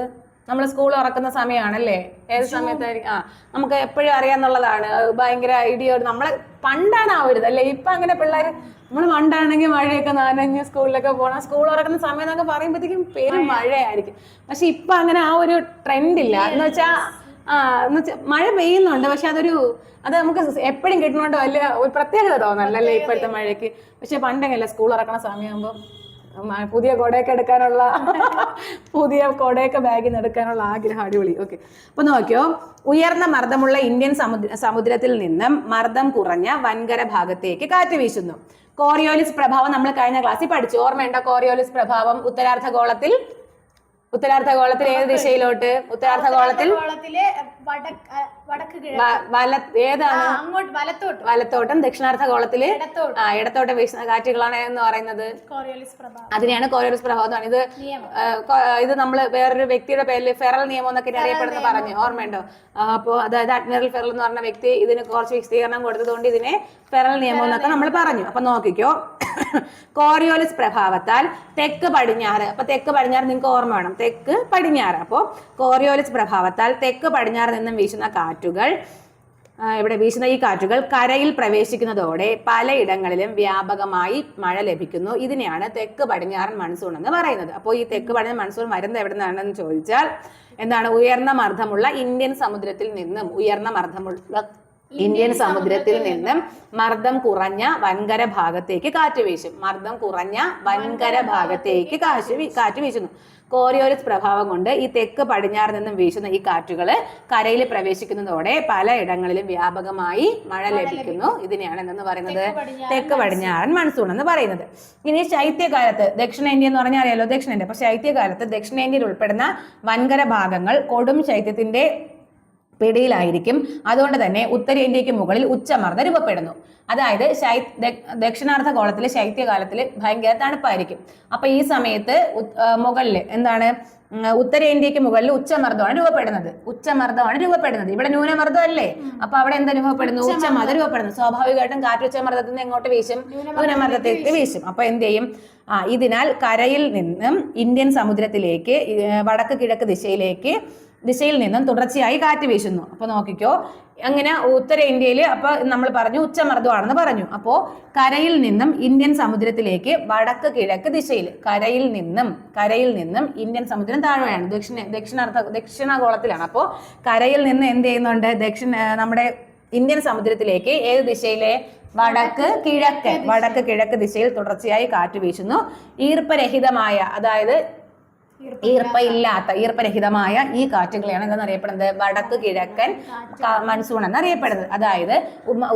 Speaker 1: നമ്മൾ സ്കൂൾ തുറക്കുന്ന സമയമാണല്ലേ. ഏത് സമയത്തായിരിക്കും? നമുക്ക് എപ്പോഴും അറിയാന്നുള്ളതാണ്. ഭയങ്കര ഇടിയോട് നമ്മളെ പണ്ടാണ് ആവരുത് അല്ലേ. ഇപ്പൊ അങ്ങനെ പിള്ളേർ നമ്മൾ പണ്ടാണെങ്കിൽ മഴയൊക്കെ നനഞ്ഞ് സ്കൂളിലൊക്കെ പോകണം. സ്കൂൾ തുറക്കുന്ന സമയം എന്നൊക്കെ പറയുമ്പോഴത്തേക്കും പേരും മഴയായിരിക്കും. പക്ഷെ ഇപ്പൊ അങ്ങനെ ആ ഒരു ട്രെൻഡ് ഇല്ല. എന്ന് വെച്ചാൽ മഴ പെയ്യുന്നുണ്ട്, പക്ഷെ അത് നമുക്ക് എപ്പോഴും കിട്ടണോണ്ട് വലിയ ഒരു പ്രത്യേകത തോന്നല്ലേ ഇപ്പോഴത്തെ മഴയ്ക്ക്. പക്ഷെ പണ്ടെങ്കിലല്ല സ്കൂൾ തുറക്കണ സമയമാകുമ്പോൾ പുതിയ കൊടയൊക്കെ ബാഗിൽ നിന്ന് എടുക്കാനുള്ള ആഗ്രഹം. അടിപൊളി. ഓക്കെ. അപ്പൊ നോക്കിയോ, ഉയർന്ന മർദ്ദമുള്ള ഇന്ത്യൻ സമുദ്രത്തിൽ നിന്നും മർദ്ദം കുറഞ്ഞ വൻകര ഭാഗത്തേക്ക് കാറ്റ് വീശുന്നു. കോറിയോലിസ് പ്രഭാവം നമ്മൾ കഴിഞ്ഞ ക്ലാസ്സിൽ പഠിച്ചു. ഓർമ്മയുണ്ടോ? കോറിയോലിസ് പ്രഭാവം ഉത്തരാർദ്ധഗോളത്തിൽ ഉത്തരാർദ്ധഗോളത്തിൽ ഏത് ദിശയിലോട്ട്? ഉത്തരാർദ്ധഗോളത്തിൽ
Speaker 2: ഗോളത്തിലെ വടക്ക്
Speaker 1: ഏതാണ്?
Speaker 2: അങ്ങോട്ട് വലത്തോട്ട്.
Speaker 1: വലത്തോട്ടും ദക്ഷിണാർദ്ധഗോളത്തില്
Speaker 2: ഇടത്തോട്ട്.
Speaker 1: ഇടത്തോട്ട് വീശുന്ന കാറ്റുകളാണ് എന്ന് പറയുന്നത്.
Speaker 2: കോറിയോലിസ് പ്രഭാവം.
Speaker 1: അതിനെയാണ് കോറിയോലിസ് പ്രഭാവം. ഇത് നമ്മൾ വേറൊരു വ്യക്തിയുടെ പേരിൽ ഫെറൽ നിയമം എന്നൊക്കെ അറിയപ്പെടുന്ന പറഞ്ഞു, ഓർമ്മയുണ്ടോ? അപ്പോൾ അതായത് അഡ്മിറൽ ഫെറൽ എന്ന് പറഞ്ഞ വ്യക്തി ഇതിന് കുറച്ച് വിശദീകരണം കൊടുത്തതുകൊണ്ട് ഇതിനെ ഫെറൽ നിയമം എന്നൊക്കെ നമ്മൾ പറഞ്ഞു. അപ്പൊ നോക്കിക്കോ, കോറിയോലിസ് പ്രഭാവത്താൽ തെക്ക് പടിഞ്ഞാറ്. അപ്പൊ തെക്ക് പടിഞ്ഞാറ് നിങ്ങൾക്ക് ഓർമ്മ വേണം, തെക്ക് പടിഞ്ഞാറ്. അപ്പോൾ കോറിയോലിസ് പ്രഭാവത്താൽ തെക്ക് പടിഞ്ഞാറ് നിന്നും വീശുന്ന കാറ്റുകൾ, ഇവിടെ വീശുന്ന ഈ കാറ്റുകൾ കരയിൽ പ്രവേശിക്കുന്നതോടെ പലയിടങ്ങളിലും വ്യാപകമായി മഴ ലഭിക്കുന്നു. ഇതിനെയാണ് തെക്ക് പടിഞ്ഞാറൻ മൺസൂൺ എന്ന് പറയുന്നത്. അപ്പോൾ ഈ തെക്ക് പടിഞ്ഞാറൻ മൺസൂൺ വരുന്നത് എവിടെ നിന്നാണെന്ന് ചോദിച്ചാൽ എന്താണ്? ഉയർന്ന മർദ്ദമുള്ള ഇന്ത്യൻ സമുദ്രത്തിൽ നിന്നും, മർദ്ദം കുറഞ്ഞ വൻകര ഭാഗത്തേക്ക് കാറ്റ് വീശും. മർദ്ദം കുറഞ്ഞ വൻകര ഭാഗത്തേക്ക് കാറ്റ് വീശുന്നു. കോറിയോലിസ് പ്രഭാവം കൊണ്ട് ഈ തെക്ക് പടിഞ്ഞാറ് നിന്നും വീശുന്ന ഈ കാറ്റുകൾ കരയിൽ പ്രവേശിക്കുന്നതോടെ പലയിടങ്ങളിലും വ്യാപകമായി മഴ ലഭിക്കുന്നു. ഇതിനെയാണ് എന്തെന്ന് പറയുന്നത്? തെക്ക് പടിഞ്ഞാറൻ മൺസൂൺ എന്ന് പറയുന്നത്. ഇനി ശൈത്യകാലത്ത് ദക്ഷിണേന്ത്യ എന്ന് പറഞ്ഞാൽ അറിയാലോ, ദക്ഷിണേന്ത്യ. അപ്പൊ ശൈത്യകാലത്ത് ദക്ഷിണേന്ത്യയിൽ ഉൾപ്പെടുന്ന വൻകര ഭാഗങ്ങൾ കൊടും ശൈത്യത്തിന്റെ പിടിയിലായിരിക്കും. അതുകൊണ്ട് തന്നെ ഉത്തരേന്ത്യക്ക് മുകളിൽ ഉച്ചമർദ്ദം രൂപപ്പെടുന്നു. അതായത് ദക്ഷിണാർദ്ധഗോളത്തിലെ ശൈത്യകാലത്തിൽ ഭയങ്കര തണുപ്പായിരിക്കും. അപ്പൊ ഈ സമയത്ത് മുകളിൽ എന്താണ്? ഉത്തരേന്ത്യക്ക് മുകളിൽ ഉച്ചമർദ്ദമാണ് രൂപപ്പെടുന്നത്. ഇവിടെ ന്യൂനമർദ്ദം അല്ലേ? അപ്പൊ അവിടെ എന്താ രൂപപ്പെടുന്നു? ഉച്ചമർദ്ദം രൂപപ്പെടുന്നു. സ്വാഭാവികമായിട്ടും കാറ്റ് ഉച്ചമർദ്ദത്തിൽ നിന്ന് എങ്ങോട്ട് വീശും? ന്യൂനമർദ്ദത്തിലേക്ക് വീശും. അപ്പൊ എന്ത് ചെയ്യും? ഇതിനാൽ കരയിൽ നിന്നും ഇന്ത്യൻ സമുദ്രത്തിലേക്ക് വടക്ക് കിഴക്ക് ദിശയിൽ നിന്നും തുടർച്ചയായി കാറ്റ് വീശുന്നു. അപ്പൊ നോക്കിക്കോ, അങ്ങനെ ഉത്തരേന്ത്യയിൽ അപ്പൊ നമ്മൾ പറഞ്ഞു ഉച്ചമർദ്ദമാണെന്ന് പറഞ്ഞു. അപ്പോ കരയിൽ നിന്നും ഇന്ത്യൻ സമുദ്രത്തിലേക്ക് വടക്ക് കിഴക്ക് ദിശയിൽ, കരയിൽ നിന്നും ഇന്ത്യൻ സമുദ്രം താഴെയാണ്, ദക്ഷിണഗോളത്തിലാണ്. അപ്പോ കരയിൽ നിന്ന് എന്ത് ചെയ്യുന്നുണ്ട്? നമ്മുടെ ഇന്ത്യൻ സമുദ്രത്തിലേക്ക് ഏത് ദിശയിലെ? വടക്ക് കിഴക്ക് ദിശയിൽ തുടർച്ചയായി കാറ്റ് വീശുന്നു. ഈർപ്പരഹിതമായ, അതായത് ഈർപ്പരഹിതമായ ഈ കാറ്റുകളെയാണ് എന്തെന്നറിയപ്പെടുന്നത്? വടക്ക് കിഴക്കൻ മൺസൂൺ എന്നറിയപ്പെടുന്നത്. അതായത്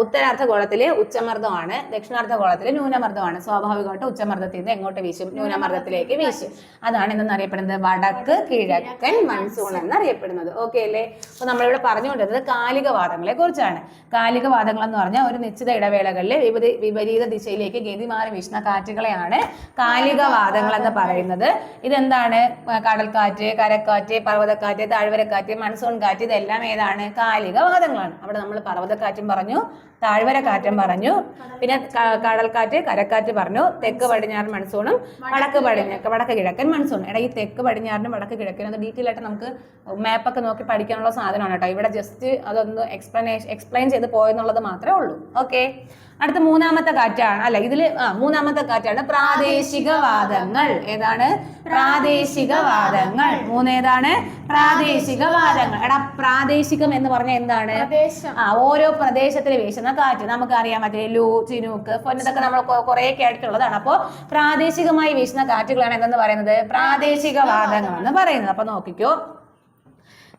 Speaker 1: ഉത്തരാർദ്ധഗോളത്തിലെ ഉച്ചമർദ്ദമാണ്, ദക്ഷിണാർദ്ധഗോളത്തിലെ ന്യൂനമർദ്ദമാണ്. സ്വാഭാവികമായിട്ട് ഉച്ചമർദ്ദത്തിൽ നിന്ന് എങ്ങോട്ട് വീശും? ന്യൂനമർദ്ദത്തിലേക്ക് വീശും. അതാണ് എന്തെന്നറിയപ്പെടുന്നത്? വടക്ക് കിഴക്കൻ മൺസൂൺ എന്നറിയപ്പെടുന്നത്. ഓക്കെ അല്ലേ? അപ്പൊ നമ്മളിവിടെ പറഞ്ഞുകൊണ്ടിരുന്നത് കാലികവാദങ്ങളെ കുറിച്ചാണ്. കാലികവാദങ്ങൾ എന്ന് പറഞ്ഞാൽ ഒരു നിശ്ചിത ഇടവേളകളിൽ വിപരീത ദിശയിലേക്ക് ഗതി മാറി വീശുന്ന കാറ്റുകളെയാണ് കാലികവാദങ്ങൾ എന്ന് പറയുന്നത്. ഇതെന്താണ്? കടൽക്കാറ്റ്, കരക്കാറ്റ്, പർവ്വതക്കാറ്റ്, താഴ്വരക്കാറ്റ്, മൺസൂൺ കാറ്റ്, ഇതെല്ലാം ഏതാണ്? കാലികവാദങ്ങളാണ്. അവിടെ നമ്മൾ പർവ്വതക്കാറ്റും പറഞ്ഞു, താഴ്വര കാറ്റും പറഞ്ഞു, പിന്നെ കടൽക്കാറ്റ്, കരക്കാറ്റ് പറഞ്ഞു, തെക്ക് പടിഞ്ഞാറൻ മൺസൂണും വടക്ക് കിഴക്കൻ മൺസൂൺ. ഈ തെക്ക് പടിഞ്ഞാറിനും വടക്ക് കിഴക്കനും അത് ഡീറ്റെയിൽ ആയിട്ട് നമുക്ക് മാപ്പൊക്കെ നോക്കി പഠിക്കാനുള്ള സാധനമാണ് കേട്ടോ. ഇവിടെ ജസ്റ്റ് അതൊന്ന് എക്സ്പ്ലെയിൻ ചെയ്ത് പോയെന്നുള്ളത് മാത്രമേ ഉള്ളൂ. ഓക്കെ, അടുത്ത മൂന്നാമത്തെ കാറ്റാണ് പ്രാദേശികവാദങ്ങൾ. ഏതാണ്? പ്രാദേശികവാദങ്ങൾ. മൂന്നേതാണ്? പ്രാദേശികവാദങ്ങൾ. പ്രാദേശികം എന്ന് പറഞ്ഞാൽ എന്താണ്? ഓരോ പ്രദേശത്തിൽ വീശുന്ന കാറ്റ്. നമുക്കറിയാൻ പറ്റില്ല, ലൂ, ചിനൂക്ക്, ഇതൊക്കെ നമ്മൾ കുറെ കേട്ടിട്ടുള്ളതാണ്. അപ്പോൾ പ്രാദേശികമായി വീശുന്ന കാറ്റുകളാണ് എന്തെന്ന് പറയുന്നത്? പ്രാദേശികവാദങ്ങൾ എന്ന് പറയുന്നത്. അപ്പൊ നോക്കിക്കോ,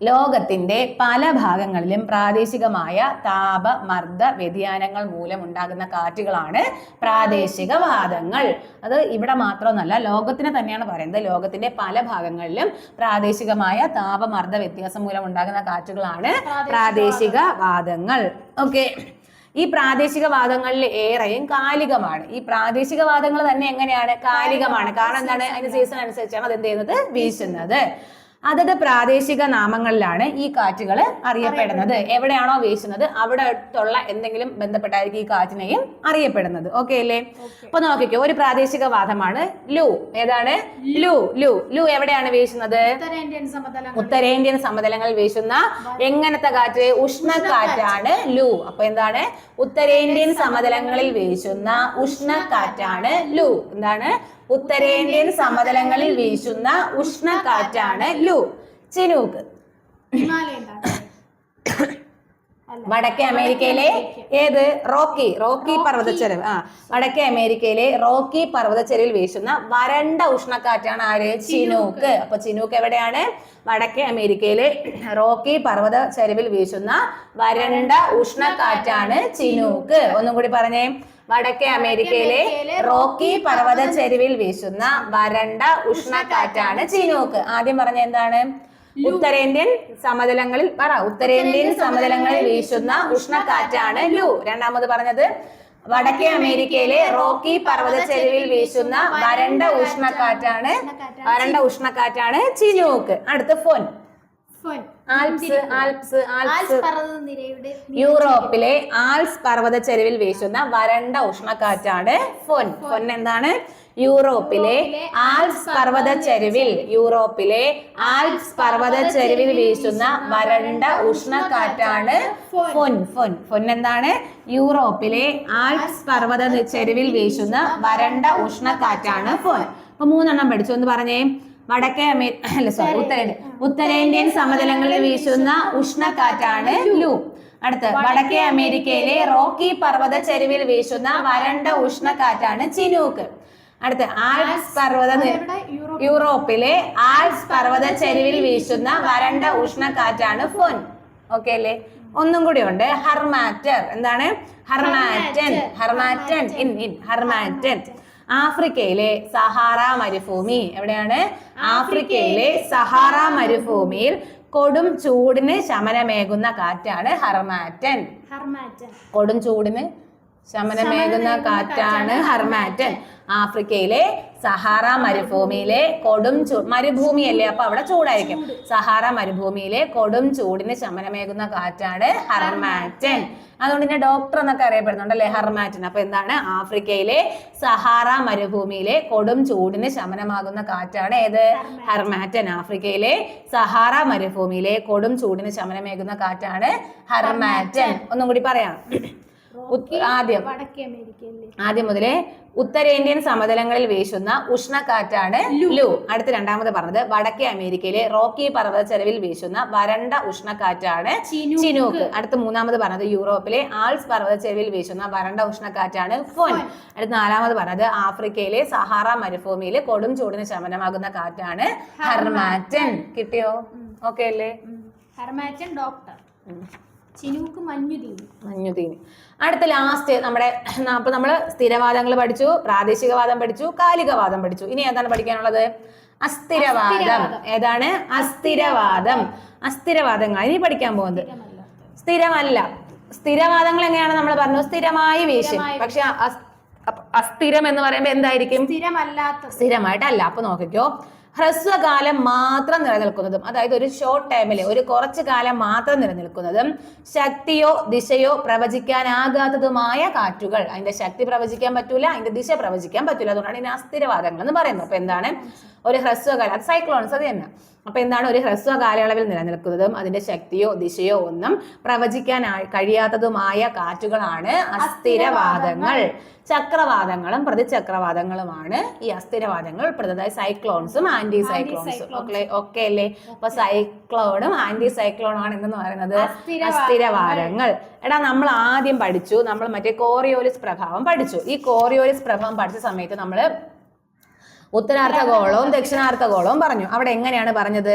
Speaker 1: ലോകത്തിന്റെ പല ഭാഗങ്ങളിലും പ്രാദേശികമായ താപമർദ്ദ വ്യതിയാനങ്ങൾ മൂലം ഉണ്ടാകുന്ന കാറ്റുകളാണ് പ്രാദേശികവാദങ്ങൾ. അത് ഇവിടെ മാത്രമൊന്നല്ല, ലോകത്തിന് തന്നെയാണ് പറയുന്നത്. ലോകത്തിന്റെ പല ഭാഗങ്ങളിലും പ്രാദേശികമായ താപമർദ്ദ വ്യത്യാസം മൂലം ഉണ്ടാകുന്ന കാറ്റുകളാണ് പ്രാദേശികവാദങ്ങൾ. ഓക്കെ, ഈ പ്രാദേശികവാദങ്ങളിൽ ഏറെയും കാലികമാണ്. ഈ പ്രാദേശികവാദങ്ങൾ തന്നെ എങ്ങനെയാണ്? കാലികമാണ്. കാരണം എന്താണ്? അതിന്റെ സീസൺ അനുസരിച്ചാണ് അത് എന്ത് ചെയ്യുന്നത്? വീശുന്നത്. അതത് പ്രാദേശിക നാമങ്ങളിലാണ് ഈ കാറ്റുകൾ അറിയപ്പെടുന്നത്. എവിടെയാണോ വീശുന്നത് അവിടെ അടുത്തുള്ള എന്തെങ്കിലും ബന്ധപ്പെട്ടായിരിക്കും ഈ കാറ്റിനെയും അറിയപ്പെടുന്നത്. ഓക്കെ അല്ലേ? അപ്പൊ നോക്കിക്കോ, ഒരു പ്രാദേശികവാദമാണ് ലൂ. ഏതാണ്? ലൂ എവിടെയാണ് വീശുന്നത്? ഉത്തരേന്ത്യൻ സമതലങ്ങളിൽ വീശുന്ന എങ്ങനത്തെ കാറ്റ്? ഉഷ്ണക്കാറ്റാണ് ലൂ. അപ്പൊ എന്താണ്? ഉത്തരേന്ത്യൻ സമതലങ്ങളിൽ വീശുന്ന ഉഷ്ണക്കാറ്റാണ് ലൂ. എന്താണ്? ഉത്തരേന്ത്യൻ സമതലങ്ങളിൽ വീശുന്ന ഉഷ്ണക്കാറ്റാണ് ലൂ. ചിനൂക്ക് വടക്കേ അമേരിക്കയിലെ ഏത്? റോക്കി പർവ്വതച്ചെരിവ്. വടക്കേ അമേരിക്കയിലെ റോക്കി പർവ്വതച്ചെരിവിൽ വീശുന്ന വരണ്ട ഉഷ്ണക്കാറ്റാണ് ആര്? ചിനൂക്ക്. അപ്പൊ ചിനൂക്ക് എവിടെയാണ്? വടക്കേ അമേരിക്കയിലെ റോക്കി പർവ്വതച്ചെരിവിൽ വീശുന്ന വരണ്ട ഉഷ്ണക്കാറ്റാണ് ചിനൂക്ക്. ഒന്നും കൂടി പറഞ്ഞേ. വടക്കേ അമേരിക്കയിലെ റോക്കി പർവ്വത ചെരുവിൽ വീശുന്ന വരണ്ട ഉഷ്ണക്കാറ്റാണ് ചിനൂക്ക്. ആദ്യം പറഞ്ഞ എന്താണ്? ഉത്തരേന്ത്യൻ സമതലങ്ങളിൽ ഉത്തരേന്ത്യൻ സമതലങ്ങളിൽ വീശുന്ന ഉഷ്ണക്കാറ്റാണ് ലൂ. രണ്ടാമത് പറഞ്ഞത് വടക്കേ അമേരിക്കയിലെ റോക്കി പർവ്വത ചെരുവിൽ വീശുന്ന വരണ്ട ഉഷ്ണക്കാറ്റാണ് ചിനൂക്ക്. അടുത്ത ഫോൻ. ആൽപ്സ് ആൽപ്സ് ആൽപ്സ് യൂറോപ്പിലെ ആൽപ്സ് പർവ്വത ചെരുവിൽ വീശുന്ന വരണ്ട ഉഷ്ണക്കാറ്റാണ് ഫോൻ. ഫോൻ എന്താണ്? യൂറോപ്പിലെ ആൽപ്സ് പർവ്വത ചെരുവിൽ വീശുന്ന വരണ്ട ഉഷ്ണക്കാറ്റാണ് ഫോൻ. ഫോൻ ഫോൻ എന്താണ്? യൂറോപ്പിലെ ആൽപ്സ് പർവ്വത ചെരുവിൽ വീശുന്ന വരണ്ട ഉഷ്ണക്കാറ്റാണ് ഫോൻ. അപ്പൊ 3 പഠിച്ചു. ഒന്ന് പറഞ്ഞേ. വടക്കേ ഉത്തരേന്ത്യൻ സമതലങ്ങളിൽ വീശുന്ന ഉഷ്ണക്കാറ്റാണ് ലൂ. അടുത്ത് വടക്കേ അമേരിക്കയിലെ റോക്കി പർവ്വത ചെരുവിൽ വീശുന്ന വരണ്ട ഉഷ്ണക്കാറ്റാണ് ചിനൂക്ക്. അടുത്ത് യൂറോപ്പിലെ ആൽപ്സ് പർവ്വത ചെരുവിൽ വീശുന്ന വരണ്ട ഉഷ്ണക്കാറ്റാണ് ഫോൻ. ഓക്കെ അല്ലേ? ഒന്നും കൂടി ഉണ്ട്. ഹർമാറ്റർ. എന്താണ്? ഹർമാറ്റൻ. ആഫ്രിക്കയിലെ സഹാറ മരുഭൂമി. എവിടെയാണ്? ആഫ്രിക്കയിലെ സഹാറ മരുഭൂമിയിൽ കൊടും ചൂടിന് ശമനമേകുന്ന കാറ്റാണ് ഹർമാറ്റൻ. കൊടും ചൂടിന് ശമനമേകുന്ന കാറ്റാണ് ഹർമാറ്റൻ. ആഫ്രിക്കയിലെ സഹാറ മരുഭൂമിയിലെ കൊടും മരുഭൂമിയല്ലേ, അപ്പൊ അവിടെ ചൂടായിരിക്കും. സഹാറ മരുഭൂമിയിലെ കൊടും ചൂടിന് ശമനമേകുന്ന കാറ്റാണ് ഹർമാറ്റൻ. അതുകൊണ്ട് തന്നെ ഡോക്ടർ എന്നൊക്കെ അറിയപ്പെടുന്നുണ്ടല്ലേ ഹർമാറ്റൻ. അപ്പൊ എന്താണ്? ആഫ്രിക്കയിലെ സഹാറ മരുഭൂമിയിലെ കൊടും ചൂടിന് ശമനമാകുന്ന കാറ്റാണ് ഏത്? ഹർമാറ്റൻ. ആഫ്രിക്കയിലെ സഹാറ മരുഭൂമിയിലെ കൊടും ചൂടിന് ശമനമേകുന്ന കാറ്റാണ് ഹർമാറ്റൻ. ഒന്നും കൂടി പറയാം. ആദ്യം മുതലേ ഉത്തരേന്ത്യൻ സമതലങ്ങളിൽ വീശുന്ന ഉഷ്ണക്കാറ്റാണ് ലൂ. അടുത്ത രണ്ടാമത് പറഞ്ഞത് വടക്കേ അമേരിക്കയിലെ റോക്കി പർവ്വത ചെരുവിൽ വീശുന്ന വരണ്ട ഉഷ്ണക്കാറ്റാണ് ചിനൂക്ക്. അടുത്ത മൂന്നാമത് പറഞ്ഞത് യൂറോപ്പിലെ ആൽപ്സ് പർവ്വത ചെരുവിൽ വീശുന്ന വരണ്ട ഉഷ്ണക്കാറ്റാണ് ഫോൻ. അടുത്ത നാലാമത് പറഞ്ഞത് ആഫ്രിക്കയിലെ സഹാറ മരുഭൂമിയിലെ കൊടും ചൂടിന് ശമനമാകുന്ന കാറ്റാണ് ഹർമാറ്റൻ. കിട്ടിയോ? ഓക്കെ അല്ലേ?
Speaker 2: ഹർമാറ്റൻ ഡോക്ടർ, ചിനൂക്ക് മഞ്ഞുതീനി.
Speaker 1: അടുത്ത ലാസ്റ്റ് അപ്പൊ നമ്മള് സ്ഥിരവാദങ്ങൾ പഠിച്ചു, പ്രാദേശികവാദം പഠിച്ചു, കാലികവാദം പഠിച്ചു. ഇനി ഏതാണ് പഠിക്കാനുള്ളത്? അസ്ഥിരവാദം. ഏതാണ്? അസ്ഥിരവാദങ്ങൾ ഇനി പഠിക്കാൻ പോകുന്നത്. സ്ഥിരവാദങ്ങൾ എങ്ങനെയാണ് നമ്മൾ പറഞ്ഞു? സ്ഥിരമായി വീശും. പക്ഷെ അസ്ഥിരം എന്ന് പറയുമ്പോ എന്തായിരിക്കും? സ്ഥിരമായിട്ടല്ല. അപ്പൊ നോക്കിക്കോ, ഹ്രസ്വകാലം മാത്രം നിലനിൽക്കുന്നതും, അതായത് ഒരു ഷോർട്ട് ടൈമില് ഒരു കുറച്ചു കാലം മാത്രം നിലനിൽക്കുന്നതും, ശക്തിയോ ദിശയോ പ്രവചിക്കാനാകാത്തതുമായ കാറ്റുകൾ. അതിന്റെ ശക്തി പ്രവചിക്കാൻ പറ്റൂല, അതിന്റെ ദിശ പ്രവചിക്കാൻ പറ്റൂല. അതുകൊണ്ടാണ് ഇതിന് അസ്ഥിരവാദങ്ങൾ എന്ന് പറയുന്നത്. അപ്പൊ എന്താണ്? ഒരു ഹ്രസ്വകാലം, അത് സൈക്ലോൺസ് അത് തന്നെ. അപ്പൊ എന്താണ്? ഒരു ഹ്രസ്വ കാലയളവിൽ നിലനിൽക്കുന്നതും അതിന്റെ ശക്തിയോ ദിശയോ ഒന്നും പ്രവചിക്കാൻ കഴിയാത്തതുമായ കാറ്റുകളാണ് അസ്ഥിരവാദങ്ങൾ. ചക്രവാദങ്ങളും പ്രതിചക്രവാദങ്ങളുമാണ് ഈ അസ്ഥിരവാദങ്ങൾ ഉൾപ്പെടുന്നത്. സൈക്ലോൺസും ആന്റി സൈക്ലോൺസും ഒക്കെ അല്ലേ? അപ്പൊ സൈക്ലോണും ആന്റി സൈക്ലോണും ആണ് എന്ന് പറയുന്നത് അസ്ഥിരവാദങ്ങൾ. നമ്മൾ ആദ്യം പഠിച്ചു, നമ്മൾ മറ്റേ കോറിയോലിസ് പ്രഭാവം പഠിച്ചു. ഈ കോറിയോലിസ് പ്രഭാവം പഠിച്ച സമയത്ത് നമ്മള് ഉത്തരാർദ്ധഗോളവും ദക്ഷിണാർദ്ധഗോളവും പറഞ്ഞു. അവിടെ എങ്ങനെയാണ് പറഞ്ഞത്?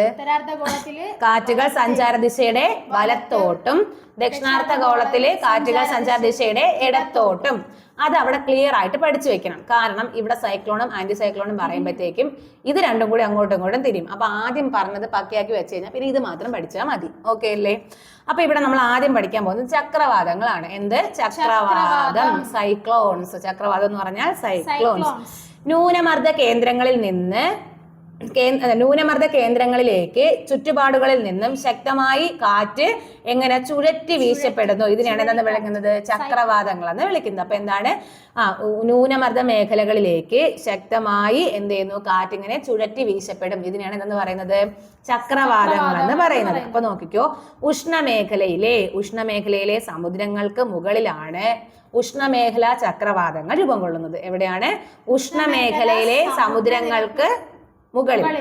Speaker 1: കാറ്റുകൾ സഞ്ചാര ദിശയുടെ വലത്തോട്ടും ദക്ഷിണാർദ്ധഗോളത്തിലെ കാറ്റുകൾ സഞ്ചാര ദിശയുടെ ഇടത്തോട്ടും. അത് അവിടെ ക്ലിയർ ആയിട്ട് പഠിച്ചു വെക്കണം. കാരണം ഇവിടെ സൈക്ലോണും ആന്റി സൈക്ലോണും പറയുമ്പോഴത്തേക്കും ഇത് രണ്ടും കൂടി അങ്ങോട്ടും ഇങ്ങോട്ടും തിരിയും. അപ്പൊ ആദ്യം പറഞ്ഞത് പക്കയാക്കി വെച്ച് കഴിഞ്ഞാൽ പിന്നെ ഇത് മാത്രം പഠിച്ചാൽ മതി. ഓക്കെ അല്ലേ? അപ്പൊ ഇവിടെ നമ്മൾ ആദ്യം പഠിക്കാൻ പോകുന്നത് ചക്രവാതങ്ങളാണ്. എന്ത്? ചക്രവാതം, സൈക്ലോൺസ്. ചക്രവാതം എന്ന് പറഞ്ഞാൽ സൈക്ലോൺസ്. ന്യൂനമർദ്ദ കേന്ദ്രങ്ങളിലേക്ക് ചുറ്റുപാടുകളിൽ നിന്നും ശക്തമായി കാറ്റ് എങ്ങനെ ചുഴറ്റി വീശപ്പെടുന്നു, ഇതിനെയാണ് എന്തെന്ന് വിളിക്കുന്നത്? ചക്രവാതങ്ങൾ എന്ന് വിളിക്കുന്നത്. അപ്പൊ എന്താണ്? ന്യൂനമർദ്ദ മേഖലകളിലേക്ക് ശക്തമായി എന്ത് ചെയ്യുന്നു? കാറ്റ് ഇങ്ങനെ ചുഴറ്റി വീശപ്പെടും. ഇതിനെയാണ് എന്തെന്ന് പറയുന്നത്? ചക്രവാതങ്ങൾ എന്ന് പറയുന്നത്. അപ്പൊ നോക്കിക്കോ, ഉഷ്ണമേഖലയിലെ സമുദ്രങ്ങൾക്ക് മുകളിലാണ് ഉഷ്ണമേഖലാ ചക്രവാതങ്ങൾ രൂപം കൊള്ളുന്നത്. എവിടെയാണ്? ഉഷ്ണമേഖലയിലെ സമുദ്രങ്ങൾക്ക് മുകളിലാണ്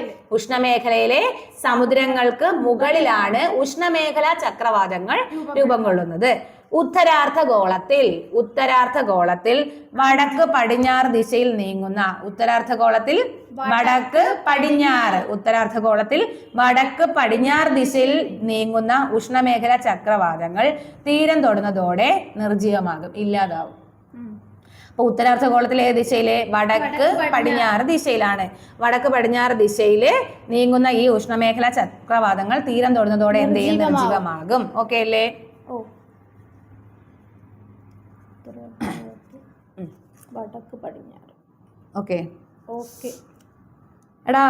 Speaker 1: ഉഷ്ണമേഖലാ ചക്രവാതങ്ങൾ രൂപം കൊള്ളുന്നത്. ഉത്തരാർദ്ധഗോളത്തിൽ വടക്ക് പടിഞ്ഞാറ് ദിശയിൽ നീങ്ങുന്ന വടക്ക് പടിഞ്ഞാറ് ദിശയിൽ നീങ്ങുന്ന ഉഷ്ണമേഖലാ ചക്രവാതങ്ങൾ തീരം തൊടുന്നതോടെ നിർജീവമാകും, ഇല്ലാതാവും. അപ്പൊ ഉത്തരാർദ്ധഗോളത്തിൽ ഏത് ദിശയിലെ? വടക്ക് പടിഞ്ഞാറ് ദിശയിലാണ്. വടക്ക് പടിഞ്ഞാറ് ദിശയിൽ നീങ്ങുന്ന ഈ ഉഷ്ണമേഖലാ ചക്രവാതങ്ങൾ തീരം തൊടുന്നതോടെ എന്ത് ചെയ്യും? നിർജ്ജീവമാകും. ഓക്കെ അല്ലേ?
Speaker 2: വടക്ക് പടിഞ്ഞാറ്.
Speaker 1: Okay
Speaker 2: okay.
Speaker 1: എടാ